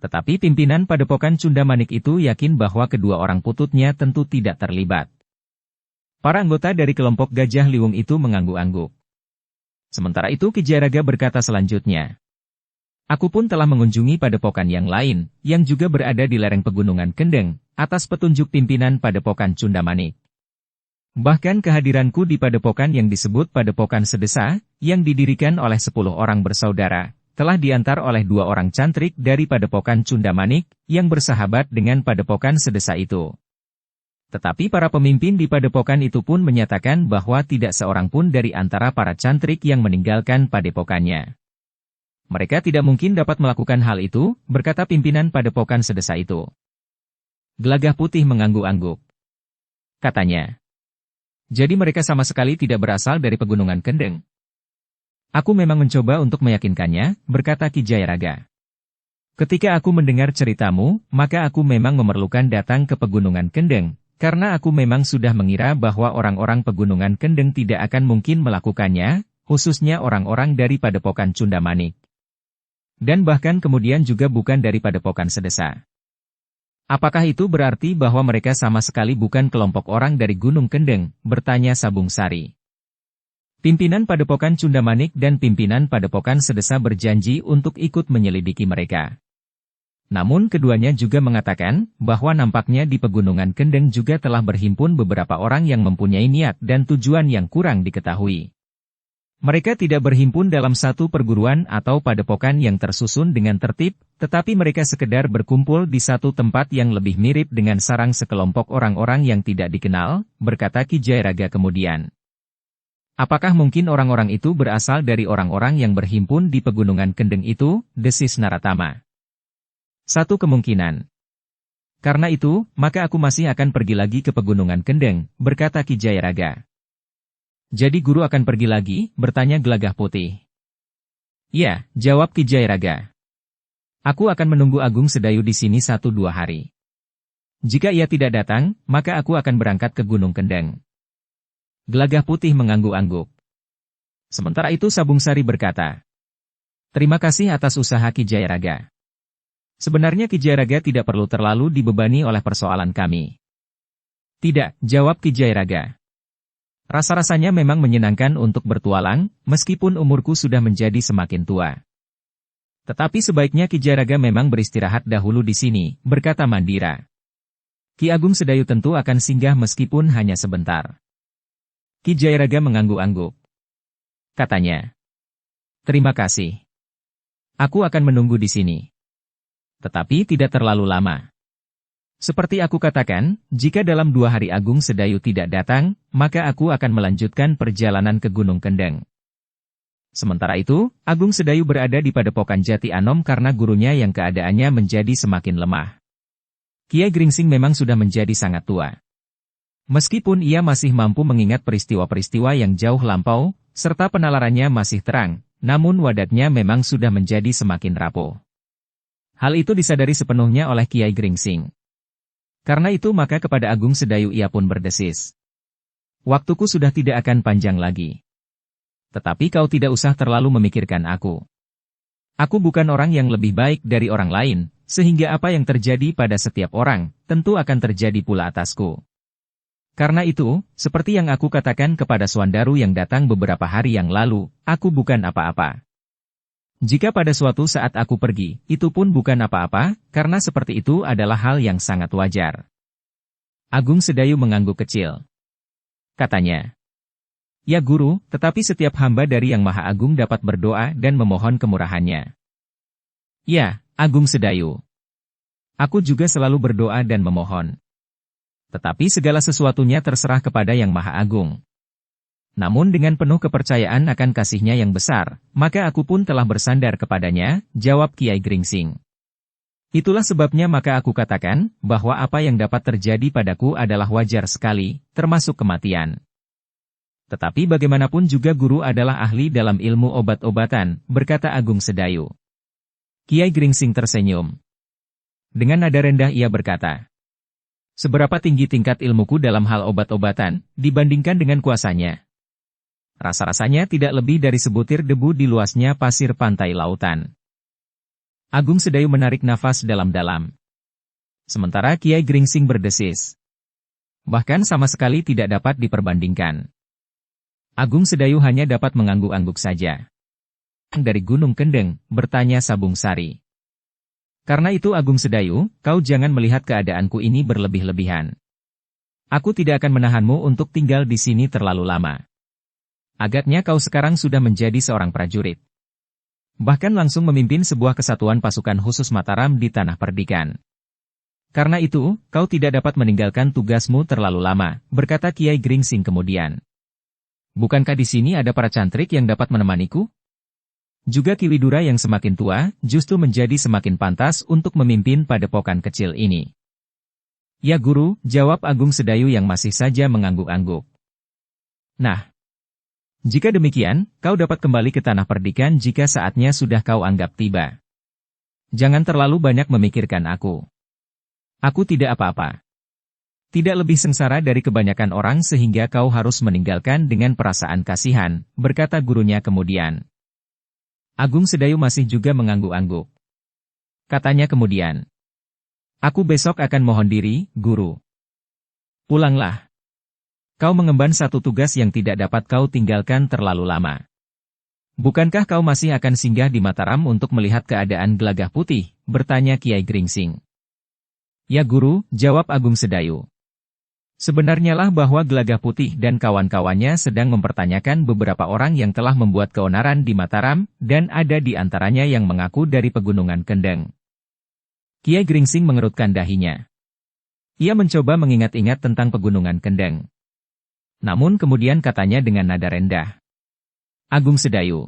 Tetapi pimpinan Padepokan Cundamanik itu yakin bahwa kedua orang pututnya tentu tidak terlibat. Para anggota dari kelompok Gajah Liwung itu mengangguk-angguk. Sementara itu Ki Jayaraga berkata selanjutnya. Aku pun telah mengunjungi padepokan yang lain, yang juga berada di lereng Pegunungan Kendeng, atas petunjuk pimpinan Padepokan Cundamanik. Bahkan kehadiranku di padepokan yang disebut Padepokan Sedesa, yang didirikan oleh 10 orang bersaudara, telah diantar oleh 2 orang cantrik dari Padepokan Cundamanik, yang bersahabat dengan Padepokan Sedesa itu. Tetapi para pemimpin di padepokan itu pun menyatakan bahwa tidak seorang pun dari antara para cantrik yang meninggalkan padepokannya. Mereka tidak mungkin dapat melakukan hal itu, berkata pimpinan Padepokan Sedesa itu. Gelagah Putih mengangguk-angguk. Katanya. Jadi mereka sama sekali tidak berasal dari Pegunungan Kendeng. Aku memang mencoba untuk meyakinkannya, berkata Ki Jayaraga. Ketika aku mendengar ceritamu, maka aku memang memerlukan datang ke Pegunungan Kendeng, karena aku memang sudah mengira bahwa orang-orang Pegunungan Kendeng tidak akan mungkin melakukannya, khususnya orang-orang dari Padepokan Cundamanik. Dan bahkan kemudian juga bukan dari Padepokan Sedesa. Apakah itu berarti bahwa mereka sama sekali bukan kelompok orang dari Gunung Kendeng, bertanya Sabung Sari. Pimpinan Padepokan Cundamanik dan pimpinan Padepokan Sedesa berjanji untuk ikut menyelidiki mereka. Namun keduanya juga mengatakan bahwa nampaknya di Pegunungan Kendeng juga telah berhimpun beberapa orang yang mempunyai niat dan tujuan yang kurang diketahui. Mereka tidak berhimpun dalam satu perguruan atau padepokan yang tersusun dengan tertib, tetapi mereka sekedar berkumpul di satu tempat yang lebih mirip dengan sarang sekelompok orang-orang yang tidak dikenal, berkata Ki Jayaraga kemudian. Apakah mungkin orang-orang itu berasal dari orang-orang yang berhimpun di Pegunungan Kendeng itu, desis Naratama? Satu kemungkinan. Karena itu, maka aku masih akan pergi lagi ke Pegunungan Kendeng, berkata Ki Jayaraga. Jadi guru akan pergi lagi, bertanya Gelagah Putih. Ya, jawab Ki Jayaraga. Aku akan menunggu Agung Sedayu di sini 1-2 hari. Jika ia tidak datang, maka aku akan berangkat ke Gunung Kendeng. Gelagah Putih mengangguk-angguk. Sementara itu Sabung Sari berkata. Terima kasih atas usaha Ki Jayaraga. Sebenarnya Ki Jayaraga tidak perlu terlalu dibebani oleh persoalan kami. Tidak, jawab Ki Jayaraga. Rasa-rasanya memang menyenangkan untuk bertualang, meskipun umurku sudah menjadi semakin tua. Tetapi sebaiknya Ki Jayaraga memang beristirahat dahulu di sini, berkata Mandira. Ki Agung Sedayu tentu akan singgah meskipun hanya sebentar. Ki Jayaraga mengangguk-angguk. Katanya. Terima kasih. Aku akan menunggu di sini. Tetapi tidak terlalu lama. Seperti aku katakan, jika dalam 2 hari Agung Sedayu tidak datang, maka aku akan melanjutkan perjalanan ke Gunung Kendeng. Sementara itu, Agung Sedayu berada di Padepokan Jati Anom karena gurunya yang keadaannya menjadi semakin lemah. Kiai Gringsing memang sudah menjadi sangat tua. Meskipun ia masih mampu mengingat peristiwa-peristiwa yang jauh lampau, serta penalarannya masih terang, namun wadatnya memang sudah menjadi semakin rapuh. Hal itu disadari sepenuhnya oleh Kiai Gringsing. Karena itu maka kepada Agung Sedayu ia pun berdesis. Waktuku sudah tidak akan panjang lagi. Tetapi kau tidak usah terlalu memikirkan aku. Aku bukan orang yang lebih baik dari orang lain, sehingga apa yang terjadi pada setiap orang, tentu akan terjadi pula atasku. Karena itu, seperti yang aku katakan kepada Swandaru yang datang beberapa hari yang lalu, aku bukan apa-apa. Jika pada suatu saat aku pergi, itu pun bukan apa-apa, karena seperti itu adalah hal yang sangat wajar. Agung Sedayu mengangguk kecil. Katanya, "Ya Guru, tetapi setiap hamba dari Yang Maha Agung dapat berdoa dan memohon kemurahannya." "Ya, Agung Sedayu. Aku juga selalu berdoa dan memohon. Tetapi segala sesuatunya terserah kepada Yang Maha Agung. Namun dengan penuh kepercayaan akan kasih-Nya yang besar, maka aku pun telah bersandar kepadanya," jawab Kiai Gringsing. "Itulah sebabnya maka aku katakan, bahwa apa yang dapat terjadi padaku adalah wajar sekali, termasuk kematian. Tetapi bagaimanapun juga Guru adalah ahli dalam ilmu obat-obatan," berkata Agung Sedayu. Kiai Gringsing tersenyum. Dengan nada rendah ia berkata, "Seberapa tinggi tingkat ilmuku dalam hal obat-obatan, dibandingkan dengan kuasanya? Rasa-rasanya tidak lebih dari sebutir debu di luasnya pasir pantai lautan." Agung Sedayu menarik nafas dalam-dalam. Sementara Kiai Gringsing berdesis. Bahkan sama sekali tidak dapat diperbandingkan. Agung Sedayu hanya dapat mengangguk-angguk saja. "Dari Gunung Kendeng," bertanya Sabung Sari. "Karena itu Agung Sedayu, kau jangan melihat keadaanku ini berlebih-lebihan. Aku tidak akan menahanmu untuk tinggal di sini terlalu lama. Agaknya kau sekarang sudah menjadi seorang prajurit. Bahkan langsung memimpin sebuah kesatuan pasukan khusus Mataram di Tanah Perdikan. Karena itu, kau tidak dapat meninggalkan tugasmu terlalu lama," berkata Kiai Gringsing kemudian. "Bukankah di sini ada para cantrik yang dapat menemaniku? Juga Ki Widura yang semakin tua, justru menjadi semakin pantas untuk memimpin padepokan kecil ini." "Ya Guru," jawab Agung Sedayu yang masih saja mengangguk-angguk. "Nah, jika demikian, kau dapat kembali ke Tanah Perdikan jika saatnya sudah kau anggap tiba. Jangan terlalu banyak memikirkan aku. Aku tidak apa-apa. Tidak lebih sengsara dari kebanyakan orang sehingga kau harus meninggalkan dengan perasaan kasihan," berkata gurunya kemudian. Agung Sedayu masih juga mengangguk-angguk. Katanya kemudian, "Aku besok akan mohon diri, Guru. Pulanglah. Kau mengemban satu tugas yang tidak dapat kau tinggalkan terlalu lama. Bukankah kau masih akan singgah di Mataram untuk melihat keadaan Gelagah Putih?" bertanya Kiai Gringsing. "Ya Guru," jawab Agung Sedayu. "Sebenarnya lah bahwa Gelagah Putih dan kawan-kawannya sedang mempertanyakan beberapa orang yang telah membuat keonaran di Mataram, dan ada di antaranya yang mengaku dari Pegunungan Kendeng." Kiai Gringsing mengerutkan dahinya. Ia mencoba mengingat-ingat tentang Pegunungan Kendeng. Namun kemudian katanya dengan nada rendah, "Agung Sedayu,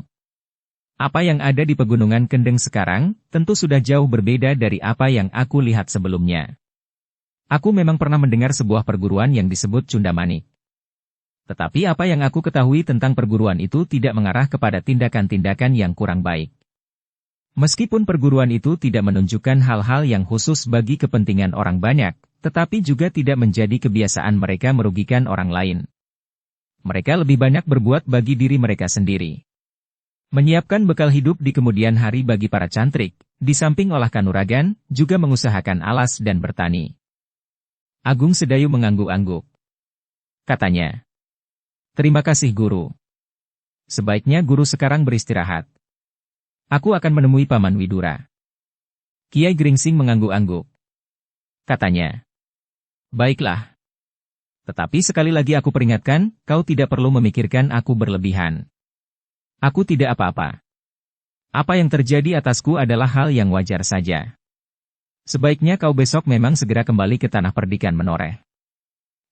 apa yang ada di Pegunungan Kendeng sekarang, tentu sudah jauh berbeda dari apa yang aku lihat sebelumnya. Aku memang pernah mendengar sebuah perguruan yang disebut Cundamanik. Tetapi apa yang aku ketahui tentang perguruan itu tidak mengarah kepada tindakan-tindakan yang kurang baik. Meskipun perguruan itu tidak menunjukkan hal-hal yang khusus bagi kepentingan orang banyak, tetapi juga tidak menjadi kebiasaan mereka merugikan orang lain. Mereka lebih banyak berbuat bagi diri mereka sendiri. Menyiapkan bekal hidup di kemudian hari bagi para cantrik, di samping olah kanuragan, juga mengusahakan alas dan bertani." Agung Sedayu mengangguk-angguk. Katanya, "Terima kasih Guru. Sebaiknya Guru sekarang beristirahat. Aku akan menemui Paman Widura." Kiai Gringsing mengangguk-angguk. Katanya, "Baiklah. Tetapi sekali lagi aku peringatkan, kau tidak perlu memikirkan aku berlebihan. Aku tidak apa-apa. Apa yang terjadi atasku adalah hal yang wajar saja. Sebaiknya kau besok memang segera kembali ke Tanah Perdikan Menoreh.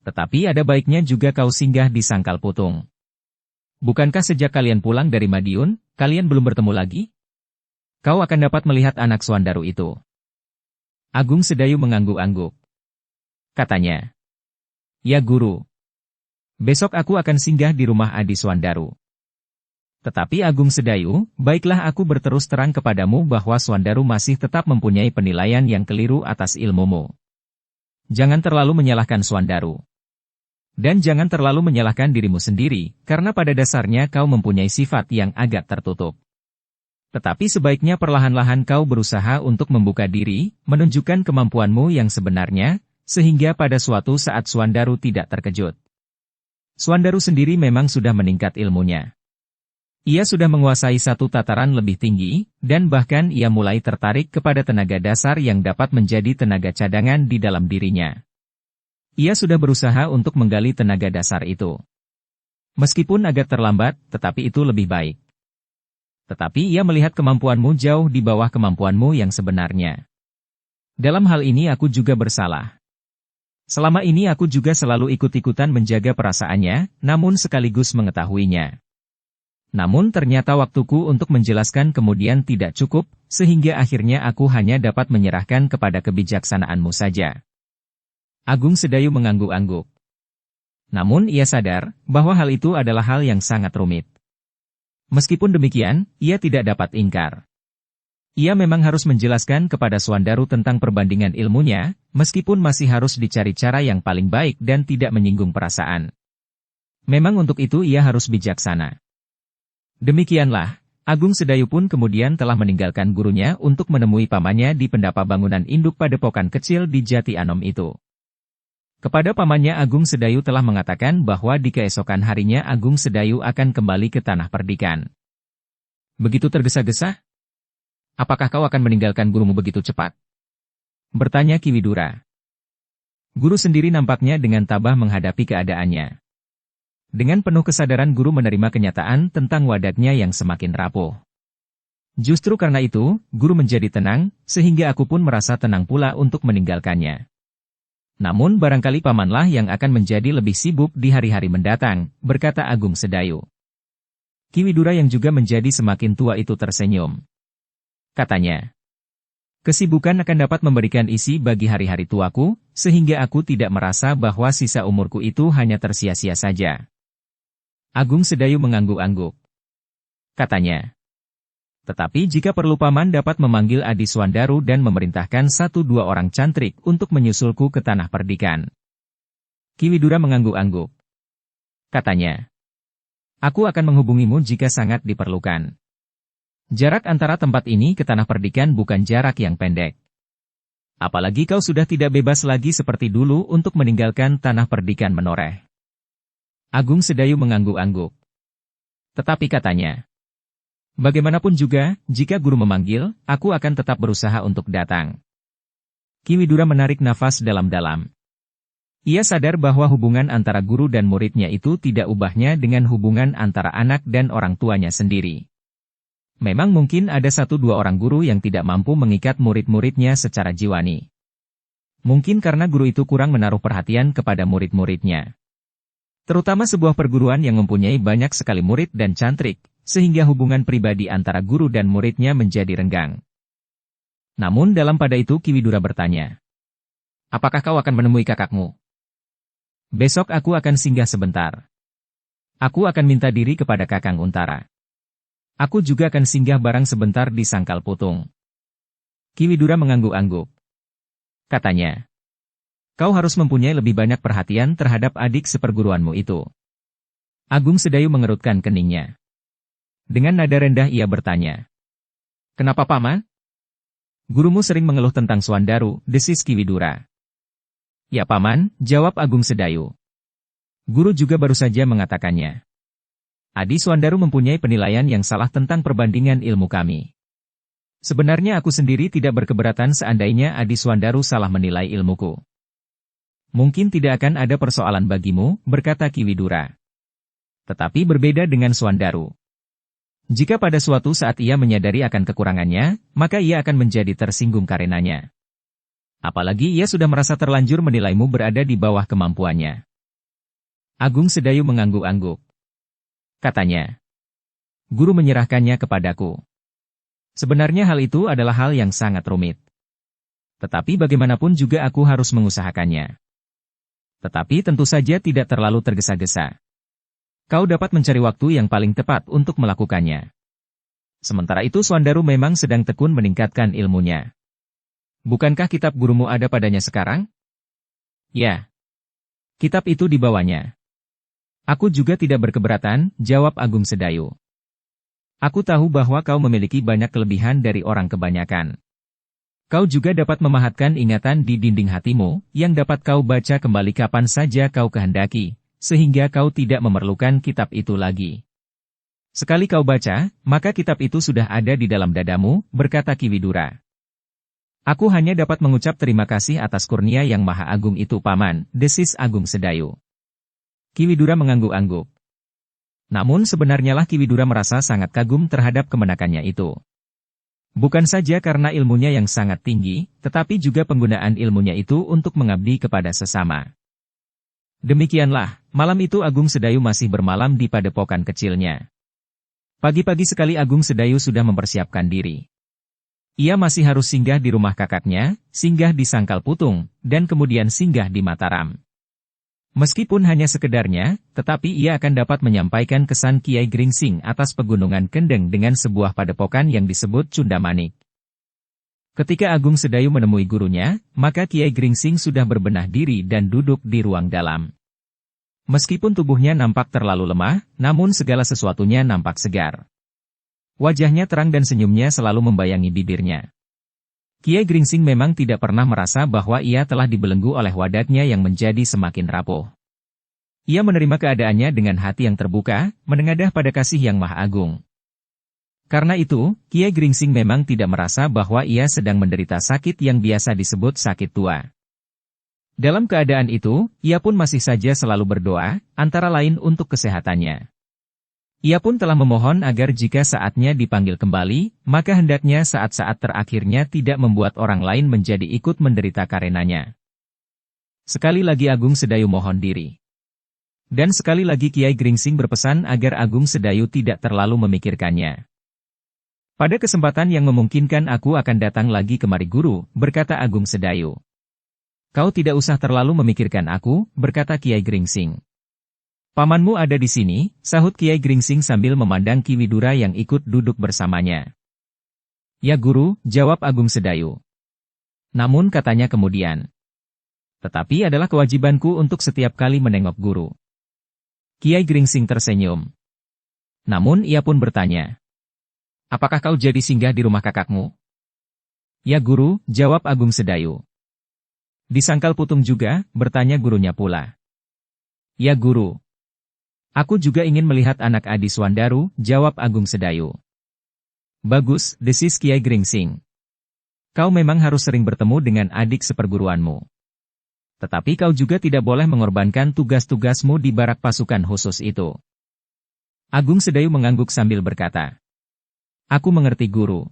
Tetapi ada baiknya juga kau singgah di Sangkal Putung. Bukankah sejak kalian pulang dari Madiun, kalian belum bertemu lagi? Kau akan dapat melihat anak Swandaru itu." Agung Sedayu mengangguk-angguk. Katanya, "Ya Guru. Besok aku akan singgah di rumah Adi Swandaru." Tetapi Agung Sedayu, baiklah aku berterus terang kepadamu bahwa Swandaru masih tetap mempunyai penilaian yang keliru atas ilmumu. Jangan terlalu menyalahkan Swandaru. Dan jangan terlalu menyalahkan dirimu sendiri, karena pada dasarnya kau mempunyai sifat yang agak tertutup. Tetapi sebaiknya perlahan-lahan kau berusaha untuk membuka diri, menunjukkan kemampuanmu yang sebenarnya, sehingga pada suatu saat Swandaru tidak terkejut. Swandaru sendiri memang sudah meningkat ilmunya. Ia sudah menguasai satu tataran lebih tinggi, dan bahkan ia mulai tertarik kepada tenaga dasar yang dapat menjadi tenaga cadangan di dalam dirinya. Ia sudah berusaha untuk menggali tenaga dasar itu. Meskipun agak terlambat, tetapi itu lebih baik. Tetapi ia melihat kemampuanmu jauh di bawah kemampuanmu yang sebenarnya. Dalam hal ini aku juga bersalah. Selama ini aku juga selalu ikut-ikutan menjaga perasaannya, namun sekaligus mengetahuinya. Namun ternyata waktuku untuk menjelaskan kemudian tidak cukup, sehingga akhirnya aku hanya dapat menyerahkan kepada kebijaksanaanmu saja. Agung Sedayu mengangguk-angguk. Namun ia sadar, bahwa hal itu adalah hal yang sangat rumit. Meskipun demikian, ia tidak dapat ingkar. Ia memang harus menjelaskan kepada Swandaru tentang perbandingan ilmunya, meskipun masih harus dicari cara yang paling baik dan tidak menyinggung perasaan. Memang untuk itu ia harus bijaksana. Demikianlah, Agung Sedayu pun kemudian telah meninggalkan gurunya untuk menemui pamannya di pendapa bangunan induk padepokan kecil di Jati Anom itu. Kepada pamannya Agung Sedayu telah mengatakan bahwa di keesokan harinya Agung Sedayu akan kembali ke Tanah Perdikan. Begitu tergesa-gesa? Apakah kau akan meninggalkan gurumu begitu cepat? Bertanya Ki Widura. Guru sendiri nampaknya dengan tabah menghadapi keadaannya. Dengan penuh kesadaran guru menerima kenyataan tentang wadaknya yang semakin rapuh. Justru karena itu, guru menjadi tenang, sehingga aku pun merasa tenang pula untuk meninggalkannya. Namun barangkali pamanlah yang akan menjadi lebih sibuk di hari-hari mendatang, berkata Agung Sedayu. Ki Widura yang juga menjadi semakin tua itu tersenyum. Katanya, kesibukan akan dapat memberikan isi bagi hari-hari tuaku, sehingga aku tidak merasa bahwa sisa umurku itu hanya tersia-sia saja. Agung Sedayu mengangguk-angguk. Katanya, tetapi jika perlu paman dapat memanggil Adi Swandaru dan memerintahkan 1-2 orang cantrik untuk menyusulku ke Tanah Perdikan. Ki Widura mengangguk-angguk. Katanya, aku akan menghubungimu jika sangat diperlukan. Jarak antara tempat ini ke Tanah Perdikan bukan jarak yang pendek. Apalagi kau sudah tidak bebas lagi seperti dulu untuk meninggalkan Tanah Perdikan menoreh. Agung Sedayu mengangguk-angguk. Tetapi katanya, bagaimanapun juga, jika guru memanggil, aku akan tetap berusaha untuk datang. Ki Widura menarik nafas dalam-dalam. Ia sadar bahwa hubungan antara guru dan muridnya itu tidak ubahnya dengan hubungan antara anak dan orang tuanya sendiri. Memang mungkin ada 1-2 orang guru yang tidak mampu mengikat murid-muridnya secara jiwani. Mungkin karena guru itu kurang menaruh perhatian kepada murid-muridnya. Terutama sebuah perguruan yang mempunyai banyak sekali murid dan cantrik, sehingga hubungan pribadi antara guru dan muridnya menjadi renggang. Namun dalam pada itu Ki Widura bertanya, apakah kau akan menemui kakakmu? Besok aku akan singgah sebentar. Aku akan minta diri kepada Kakang Untara. Aku juga akan singgah barang sebentar di Sangkal Putung. Ki Widura mengangguk-angguk. Katanya, kau harus mempunyai lebih banyak perhatian terhadap adik seperguruanmu itu. Agung Sedayu mengerutkan keningnya. Dengan nada rendah ia bertanya. Kenapa paman? Gurumu sering mengeluh tentang Swandaru, desis Ki Widura. Ya paman, jawab Agung Sedayu. Guru juga baru saja mengatakannya. Adi Swandaru mempunyai penilaian yang salah tentang perbandingan ilmu kami. Sebenarnya aku sendiri tidak berkeberatan seandainya Adi Swandaru salah menilai ilmuku. Mungkin tidak akan ada persoalan bagimu, berkata Ki Widura. Tetapi berbeda dengan Swandaru. Jika pada suatu saat ia menyadari akan kekurangannya, maka ia akan menjadi tersinggung karenanya. Apalagi ia sudah merasa terlanjur menilaimu berada di bawah kemampuannya. Agung Sedayu mengangguk-angguk. Katanya, guru menyerahkannya kepadaku. Sebenarnya hal itu adalah hal yang sangat rumit. Tetapi bagaimanapun juga aku harus mengusahakannya. Tetapi tentu saja tidak terlalu tergesa-gesa. Kau dapat mencari waktu yang paling tepat untuk melakukannya. Sementara itu Swandaru memang sedang tekun meningkatkan ilmunya. Bukankah kitab gurumu ada padanya sekarang? Ya. Kitab itu dibawanya. Aku juga tidak berkeberatan, jawab Agung Sedayu. Aku tahu bahwa kau memiliki banyak kelebihan dari orang kebanyakan. Kau juga dapat memahatkan ingatan di dinding hatimu, yang dapat kau baca kembali kapan saja kau kehendaki, sehingga kau tidak memerlukan kitab itu lagi. Sekali kau baca, maka kitab itu sudah ada di dalam dadamu, berkata Ki Widura. Aku hanya dapat mengucap terima kasih atas kurnia yang maha agung itu Paman, desis Agung Sedayu. Ki Widura mengangguk-angguk. Namun sebenarnya lah Ki Widura merasa sangat kagum terhadap kemenakannya itu. Bukan saja karena ilmunya yang sangat tinggi, tetapi juga penggunaan ilmunya itu untuk mengabdi kepada sesama. Demikianlah, malam itu Agung Sedayu masih bermalam di padepokan kecilnya. Pagi-pagi sekali Agung Sedayu sudah mempersiapkan diri. Ia masih harus singgah di rumah kakaknya, singgah di Sangkal Putung, dan kemudian singgah di Mataram. Meskipun hanya sekedarnya, tetapi ia akan dapat menyampaikan kesan Kiai Gringsing atas Pegunungan Kendeng dengan sebuah padepokan yang disebut Cundamanik. Ketika Agung Sedayu menemui gurunya, maka Kiai Gringsing sudah berbenah diri dan duduk di ruang dalam. Meskipun tubuhnya nampak terlalu lemah, namun segala sesuatunya nampak segar. Wajahnya terang dan senyumnya selalu membayangi bibirnya. Kiai Gringsing memang tidak pernah merasa bahwa ia telah dibelenggu oleh wadatnya yang menjadi semakin rapuh. Ia menerima keadaannya dengan hati yang terbuka, menengadah pada kasih yang maha agung. Karena itu, Kiai Gringsing memang tidak merasa bahwa ia sedang menderita sakit yang biasa disebut sakit tua. Dalam keadaan itu, ia pun masih saja selalu berdoa, antara lain untuk kesehatannya. Ia pun telah memohon agar jika saatnya dipanggil kembali, maka hendaknya saat-saat terakhirnya tidak membuat orang lain menjadi ikut menderita karenanya. Sekali lagi Agung Sedayu mohon diri. Dan sekali lagi Kiai Gringsing berpesan agar Agung Sedayu tidak terlalu memikirkannya. Pada kesempatan yang memungkinkan aku akan datang lagi kemari guru, berkata Agung Sedayu. Kau tidak usah terlalu memikirkan aku, berkata Kiai Gringsing. Pamanmu ada di sini, sahut Kiai Gringsing sambil memandang Ki Widura yang ikut duduk bersamanya. Ya guru, jawab Agung Sedayu. Namun katanya kemudian. Tetapi adalah kewajibanku untuk setiap kali menengok guru. Kiai Gringsing tersenyum. Namun ia pun bertanya. Apakah kau jadi singgah di rumah kakakmu? Ya guru, jawab Agung Sedayu. Di Sangkal Putung juga, bertanya gurunya pula. Ya guru. Aku juga ingin melihat anak Adi Swandaru, jawab Agung Sedayu. Bagus, desis Kiai Gringsing. Kau memang harus sering bertemu dengan adik seperguruanmu. Tetapi kau juga tidak boleh mengorbankan tugas-tugasmu di barak pasukan khusus itu. Agung Sedayu mengangguk sambil berkata. Aku mengerti guru.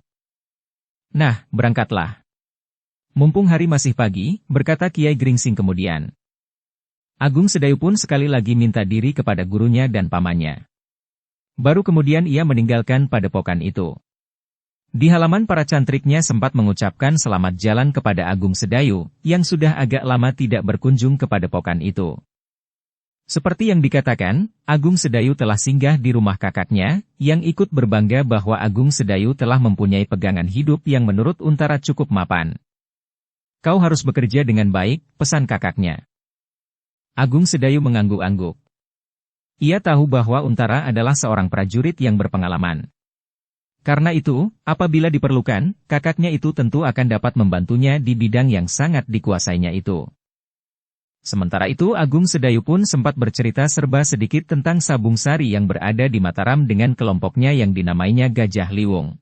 Nah, berangkatlah. Mumpung hari masih pagi, berkata Kiai Gringsing kemudian. Agung Sedayu pun sekali lagi minta diri kepada gurunya dan pamannya. Baru kemudian ia meninggalkan padepokan itu. Di halaman para cantriknya sempat mengucapkan selamat jalan kepada Agung Sedayu, yang sudah agak lama tidak berkunjung ke padepokan itu. Seperti yang dikatakan, Agung Sedayu telah singgah di rumah kakaknya, yang ikut berbangga bahwa Agung Sedayu telah mempunyai pegangan hidup yang menurut Untara cukup mapan. Kau harus bekerja dengan baik, pesan kakaknya. Agung Sedayu mengangguk-angguk. Ia tahu bahwa Untara adalah seorang prajurit yang berpengalaman. Karena itu, apabila diperlukan, kakaknya itu tentu akan dapat membantunya di bidang yang sangat dikuasainya itu. Sementara itu Agung Sedayu pun sempat bercerita serba sedikit tentang Sabung Sari yang berada di Mataram dengan kelompoknya yang dinamainya Gajah Liwung.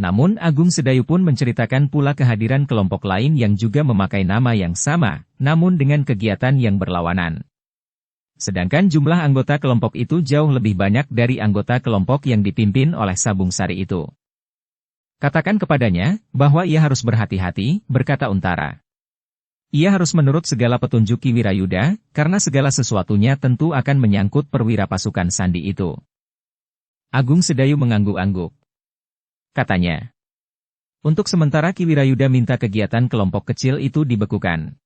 Namun Agung Sedayu pun menceritakan pula kehadiran kelompok lain yang juga memakai nama yang sama, namun dengan kegiatan yang berlawanan. Sedangkan jumlah anggota kelompok itu jauh lebih banyak dari anggota kelompok yang dipimpin oleh Sabung Sari itu. Katakan kepadanya, bahwa ia harus berhati-hati, berkata Untara. Ia harus menurut segala petunjuk Ki Wirayuda, karena segala sesuatunya tentu akan menyangkut perwira pasukan Sandi itu. Agung Sedayu mengangguk-angguk. Katanya, untuk sementara Ki Wirayuda minta kegiatan kelompok kecil itu dibekukan.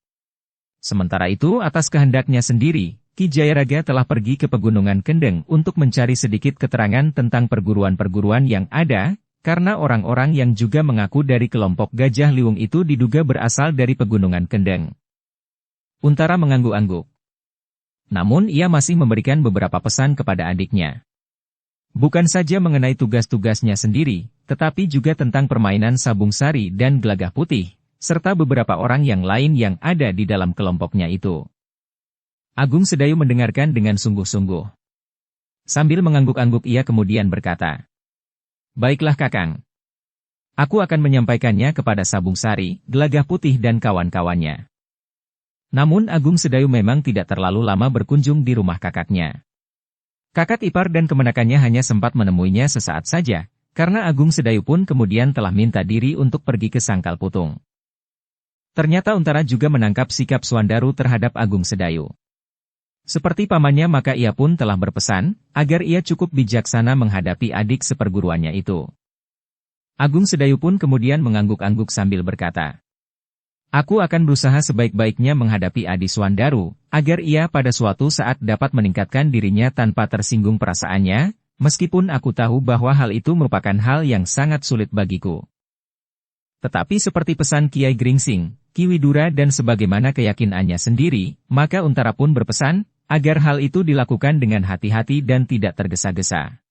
Sementara itu atas kehendaknya sendiri, Ki Jayaraga telah pergi ke Pegunungan Kendeng untuk mencari sedikit keterangan tentang perguruan-perguruan yang ada, karena orang-orang yang juga mengaku dari kelompok Gajah Liwung itu diduga berasal dari Pegunungan Kendeng. Untara mengangguk-angguk. Namun ia masih memberikan beberapa pesan kepada adiknya. Bukan saja mengenai tugas-tugasnya sendiri, tetapi juga tentang permainan Sabung Sari dan Gelagah Putih, serta beberapa orang yang lain yang ada di dalam kelompoknya itu. Agung Sedayu mendengarkan dengan sungguh-sungguh. Sambil mengangguk-angguk ia kemudian berkata, "Baiklah Kakang. Aku akan menyampaikannya kepada Sabung Sari, Gelagah Putih dan kawan-kawannya." Namun Agung Sedayu memang tidak terlalu lama berkunjung di rumah kakaknya. Kakak ipar dan kemenakannya hanya sempat menemuinya sesaat saja, karena Agung Sedayu pun kemudian telah minta diri untuk pergi ke Sangkal Putung. Ternyata Untara juga menangkap sikap Suandaru terhadap Agung Sedayu. Seperti pamannya maka ia pun telah berpesan, agar ia cukup bijaksana menghadapi adik seperguruannya itu. Agung Sedayu pun kemudian mengangguk-angguk sambil berkata, "Aku akan berusaha sebaik-baiknya menghadapi Adi Suandaru, agar ia pada suatu saat dapat meningkatkan dirinya tanpa tersinggung perasaannya, meskipun aku tahu bahwa hal itu merupakan hal yang sangat sulit bagiku." Tetapi seperti pesan Kiai Gringsing, Ki Widura dan sebagaimana keyakinannya sendiri, maka Untara pun berpesan, agar hal itu dilakukan dengan hati-hati dan tidak tergesa-gesa.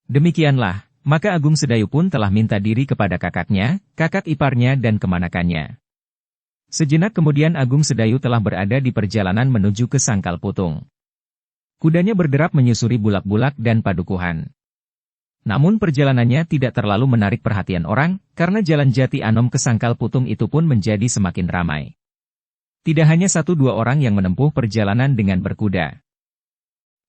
Demikianlah, maka Agung Sedayu pun telah minta diri kepada kakaknya, kakak iparnya dan kemanakannya. Sejenak kemudian Agung Sedayu telah berada di perjalanan menuju ke Sangkal Putung. Kudanya berderap menyusuri bulak-bulak dan padukuhan. Namun perjalanannya tidak terlalu menarik perhatian orang, karena jalan Jati Anom ke Sangkal Putung itu pun menjadi semakin ramai. Tidak hanya satu dua orang yang menempuh perjalanan dengan berkuda.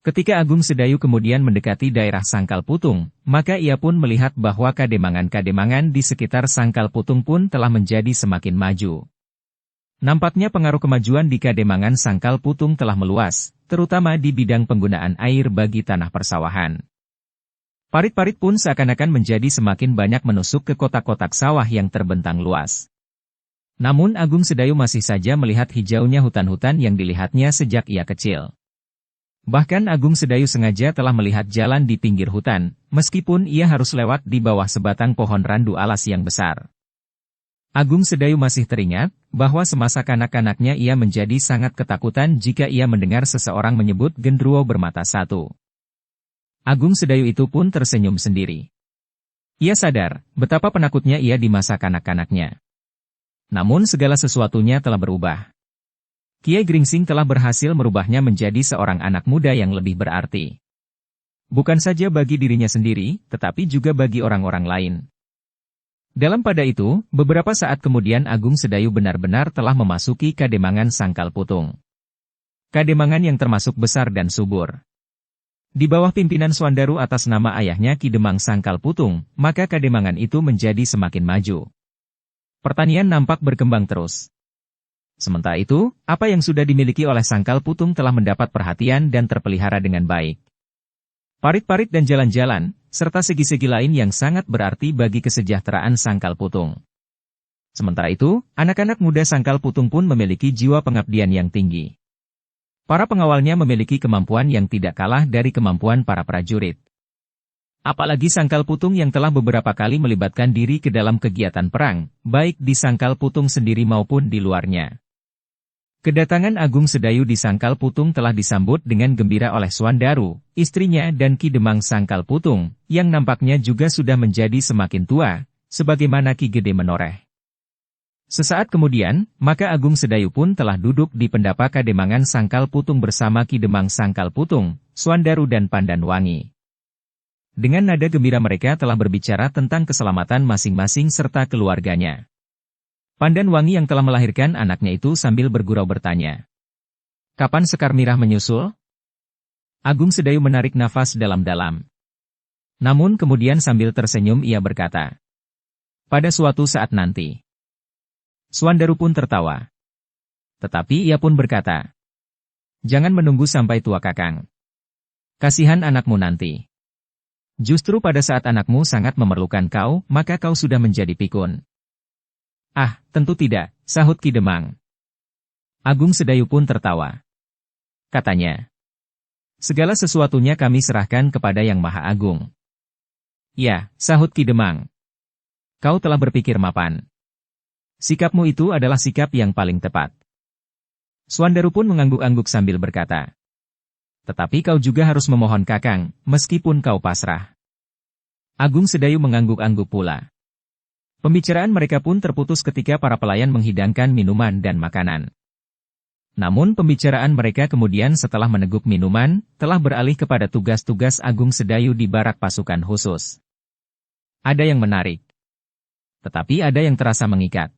Ketika Agung Sedayu kemudian mendekati daerah Sangkal Putung, maka ia pun melihat bahwa kademangan-kademangan di sekitar Sangkal Putung pun telah menjadi semakin maju. Nampaknya pengaruh kemajuan di kademangan Sangkal Putung telah meluas, terutama di bidang penggunaan air bagi tanah persawahan. Parit-parit pun seakan-akan menjadi semakin banyak menusuk ke kotak-kotak sawah yang terbentang luas. Namun Agung Sedayu masih saja melihat hijaunya hutan-hutan yang dilihatnya sejak ia kecil. Bahkan Agung Sedayu sengaja telah melihat jalan di pinggir hutan, meskipun ia harus lewat di bawah sebatang pohon randu alas yang besar. Agung Sedayu masih teringat, bahwa semasa kanak-kanaknya ia menjadi sangat ketakutan jika ia mendengar seseorang menyebut genderuwo bermata satu. Agung Sedayu itu pun tersenyum sendiri. Ia sadar, betapa penakutnya ia di masa kanak-kanaknya. Namun segala sesuatunya telah berubah. Kiai Gringsing telah berhasil merubahnya menjadi seorang anak muda yang lebih berarti. Bukan saja bagi dirinya sendiri, tetapi juga bagi orang-orang lain. Dalam pada itu, beberapa saat kemudian Agung Sedayu benar-benar telah memasuki kademangan Sangkal Putung. Kademangan yang termasuk besar dan subur. Di bawah pimpinan Suandaru atas nama ayahnya Ki Demang Sangkal Putung, maka kademangan itu menjadi semakin maju. Pertanian nampak berkembang terus. Sementara itu, apa yang sudah dimiliki oleh Sangkal Putung telah mendapat perhatian dan terpelihara dengan baik. Parit-parit dan jalan-jalan, serta segi-segi lain yang sangat berarti bagi kesejahteraan Sangkal Putung. Sementara itu, anak-anak muda Sangkal Putung pun memiliki jiwa pengabdian yang tinggi. Para pengawalnya memiliki kemampuan yang tidak kalah dari kemampuan para prajurit. Apalagi Sangkal Putung yang telah beberapa kali melibatkan diri ke dalam kegiatan perang, baik di Sangkal Putung sendiri maupun di luarnya. Kedatangan Agung Sedayu di Sangkal Putung telah disambut dengan gembira oleh Suandaru, istrinya dan Ki Demang Sangkal Putung, yang nampaknya juga sudah menjadi semakin tua, sebagaimana Ki Gede menoreh. Sesaat kemudian, maka Agung Sedayu pun telah duduk di pendapa kademangan Sangkal Putung bersama Ki Demang Sangkal Putung, Suandaru dan Pandan Wangi. Dengan nada gembira mereka telah berbicara tentang keselamatan masing-masing serta keluarganya. Pandan Wangi yang telah melahirkan anaknya itu sambil bergurau bertanya, "Kapan Sekar Mirah menyusul?" Agung Sedayu menarik nafas dalam-dalam. Namun kemudian sambil tersenyum ia berkata, "Pada suatu saat nanti." Suandaru pun tertawa. Tetapi ia pun berkata, "Jangan menunggu sampai tua Kakang. Kasihan anakmu nanti. Justru pada saat anakmu sangat memerlukan kau, maka kau sudah menjadi pikun." "Ah, tentu tidak," sahut Ki Demang. Agung Sedayu pun tertawa. katanya. Segala sesuatunya kami serahkan kepada Yang Maha Agung. Ya, sahut Ki Demang. Kau telah berpikir mapan. Sikapmu itu adalah sikap yang paling tepat. Swandaru pun mengangguk-angguk sambil berkata. Tetapi kau juga harus memohon Kakang, meskipun kau pasrah. Agung Sedayu mengangguk-angguk pula. Pembicaraan mereka pun terputus ketika para pelayan menghidangkan minuman dan makanan. Namun pembicaraan mereka kemudian setelah meneguk minuman, telah beralih kepada tugas-tugas Agung Sedayu di barak pasukan khusus. Ada yang menarik. Tetapi ada yang terasa mengikat.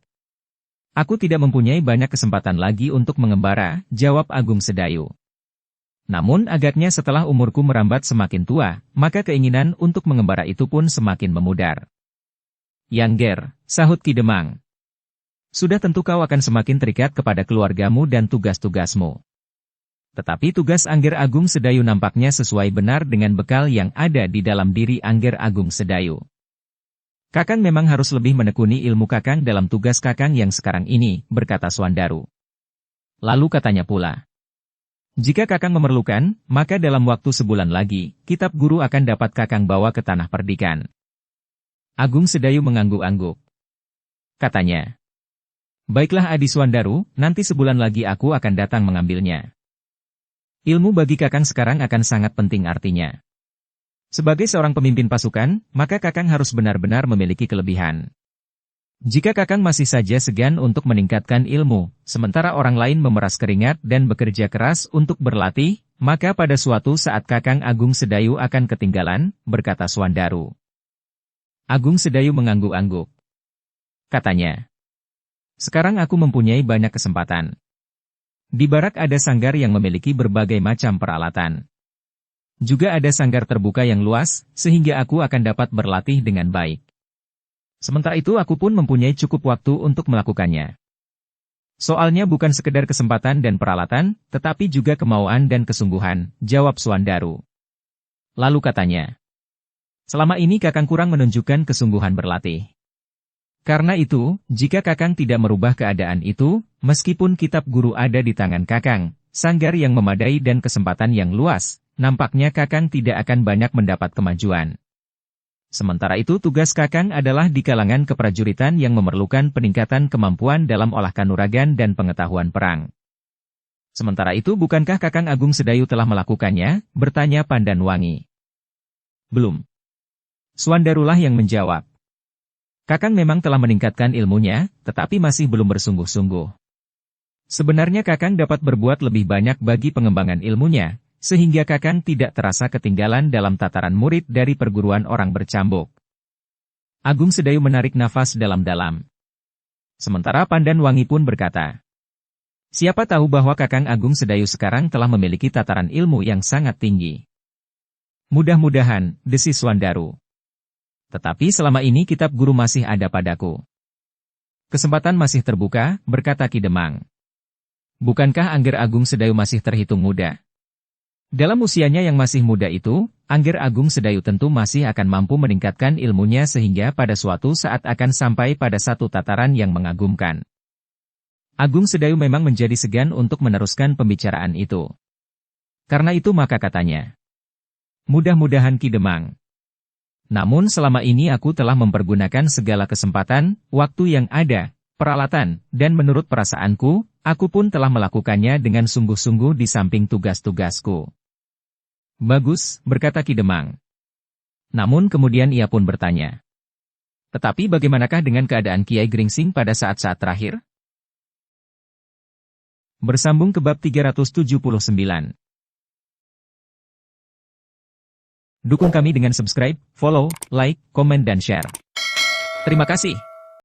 Aku tidak mempunyai banyak kesempatan lagi untuk mengembara, jawab Agung Sedayu. Namun agaknya setelah umurku merambat semakin tua, maka keinginan untuk mengembara itu pun semakin memudar. Yang Ger, sahut Ki Demang. Sudah tentu kau akan semakin terikat kepada keluargamu dan tugas-tugasmu. Tetapi tugas Angger Agung Sedayu nampaknya sesuai benar dengan bekal yang ada di dalam diri Angger Agung Sedayu. Kakang memang harus lebih menekuni ilmu Kakang dalam tugas Kakang yang sekarang ini, berkata Swandaru. Lalu katanya pula. Jika Kakang memerlukan, maka dalam waktu sebulan lagi, kitab guru akan dapat Kakang bawa ke tanah perdikan. Agung Sedayu mengangguk-angguk. Katanya. Baiklah Adi Swandaru, nanti sebulan lagi aku akan datang mengambilnya. Ilmu bagi Kakang sekarang akan sangat penting artinya. Sebagai seorang pemimpin pasukan, maka Kakang harus benar-benar memiliki kelebihan. Jika Kakang masih saja segan untuk meningkatkan ilmu, sementara orang lain memeras keringat dan bekerja keras untuk berlatih, maka pada suatu saat Kakang Agung Sedayu akan ketinggalan, berkata Swandaru. Agung Sedayu mengangguk-angguk. Katanya. Sekarang aku mempunyai banyak kesempatan. Di barak ada sanggar yang memiliki berbagai macam peralatan. Juga ada sanggar terbuka yang luas, sehingga aku akan dapat berlatih dengan baik. Sementara itu aku pun mempunyai cukup waktu untuk melakukannya. Soalnya bukan sekedar kesempatan dan peralatan, tetapi juga kemauan dan kesungguhan, jawab Swandaru. Lalu katanya. Selama ini Kakang kurang menunjukkan kesungguhan berlatih. Karena itu, jika Kakang tidak merubah keadaan itu, meskipun kitab guru ada di tangan Kakang, sanggar yang memadai dan kesempatan yang luas, nampaknya Kakang tidak akan banyak mendapat kemajuan. Sementara itu tugas Kakang adalah di kalangan keprajuritan yang memerlukan peningkatan kemampuan dalam olah kanuragan dan pengetahuan perang. Sementara itu bukankah Kakang Agung Sedayu telah melakukannya? Bertanya Pandan Wangi. Belum. Swandarulah yang menjawab. Kakang memang telah meningkatkan ilmunya, tetapi masih belum bersungguh-sungguh. Sebenarnya Kakang dapat berbuat lebih banyak bagi pengembangan ilmunya, sehingga Kakang tidak terasa ketinggalan dalam tataran murid dari perguruan orang bercambuk. Agung Sedayu menarik nafas dalam-dalam. Sementara Pandan Wangi pun berkata, siapa tahu bahwa Kakang Agung Sedayu sekarang telah memiliki tataran ilmu yang sangat tinggi. Mudah-mudahan, desis Swandaru. Tetapi selama ini kitab guru masih ada padaku. Kesempatan masih terbuka, berkata Ki Demang. Bukankah Angger Agung Sedayu masih terhitung muda? Dalam usianya yang masih muda itu, Angger Agung Sedayu tentu masih akan mampu meningkatkan ilmunya sehingga pada suatu saat akan sampai pada satu tataran yang mengagumkan. Agung Sedayu memang menjadi segan untuk meneruskan pembicaraan itu. Karena itu maka katanya. Mudah-mudahan Ki Demang. Namun selama ini aku telah mempergunakan segala kesempatan, waktu yang ada, peralatan, dan menurut perasaanku, aku pun telah melakukannya dengan sungguh-sungguh di samping tugas-tugasku. Bagus, berkata Ki Demang. Namun kemudian ia pun bertanya. Tetapi bagaimanakah dengan keadaan Kiai Gringsing pada saat-saat terakhir? Bersambung ke bab 379. Dukung kami dengan subscribe, follow, like, komen dan share. Terima kasih.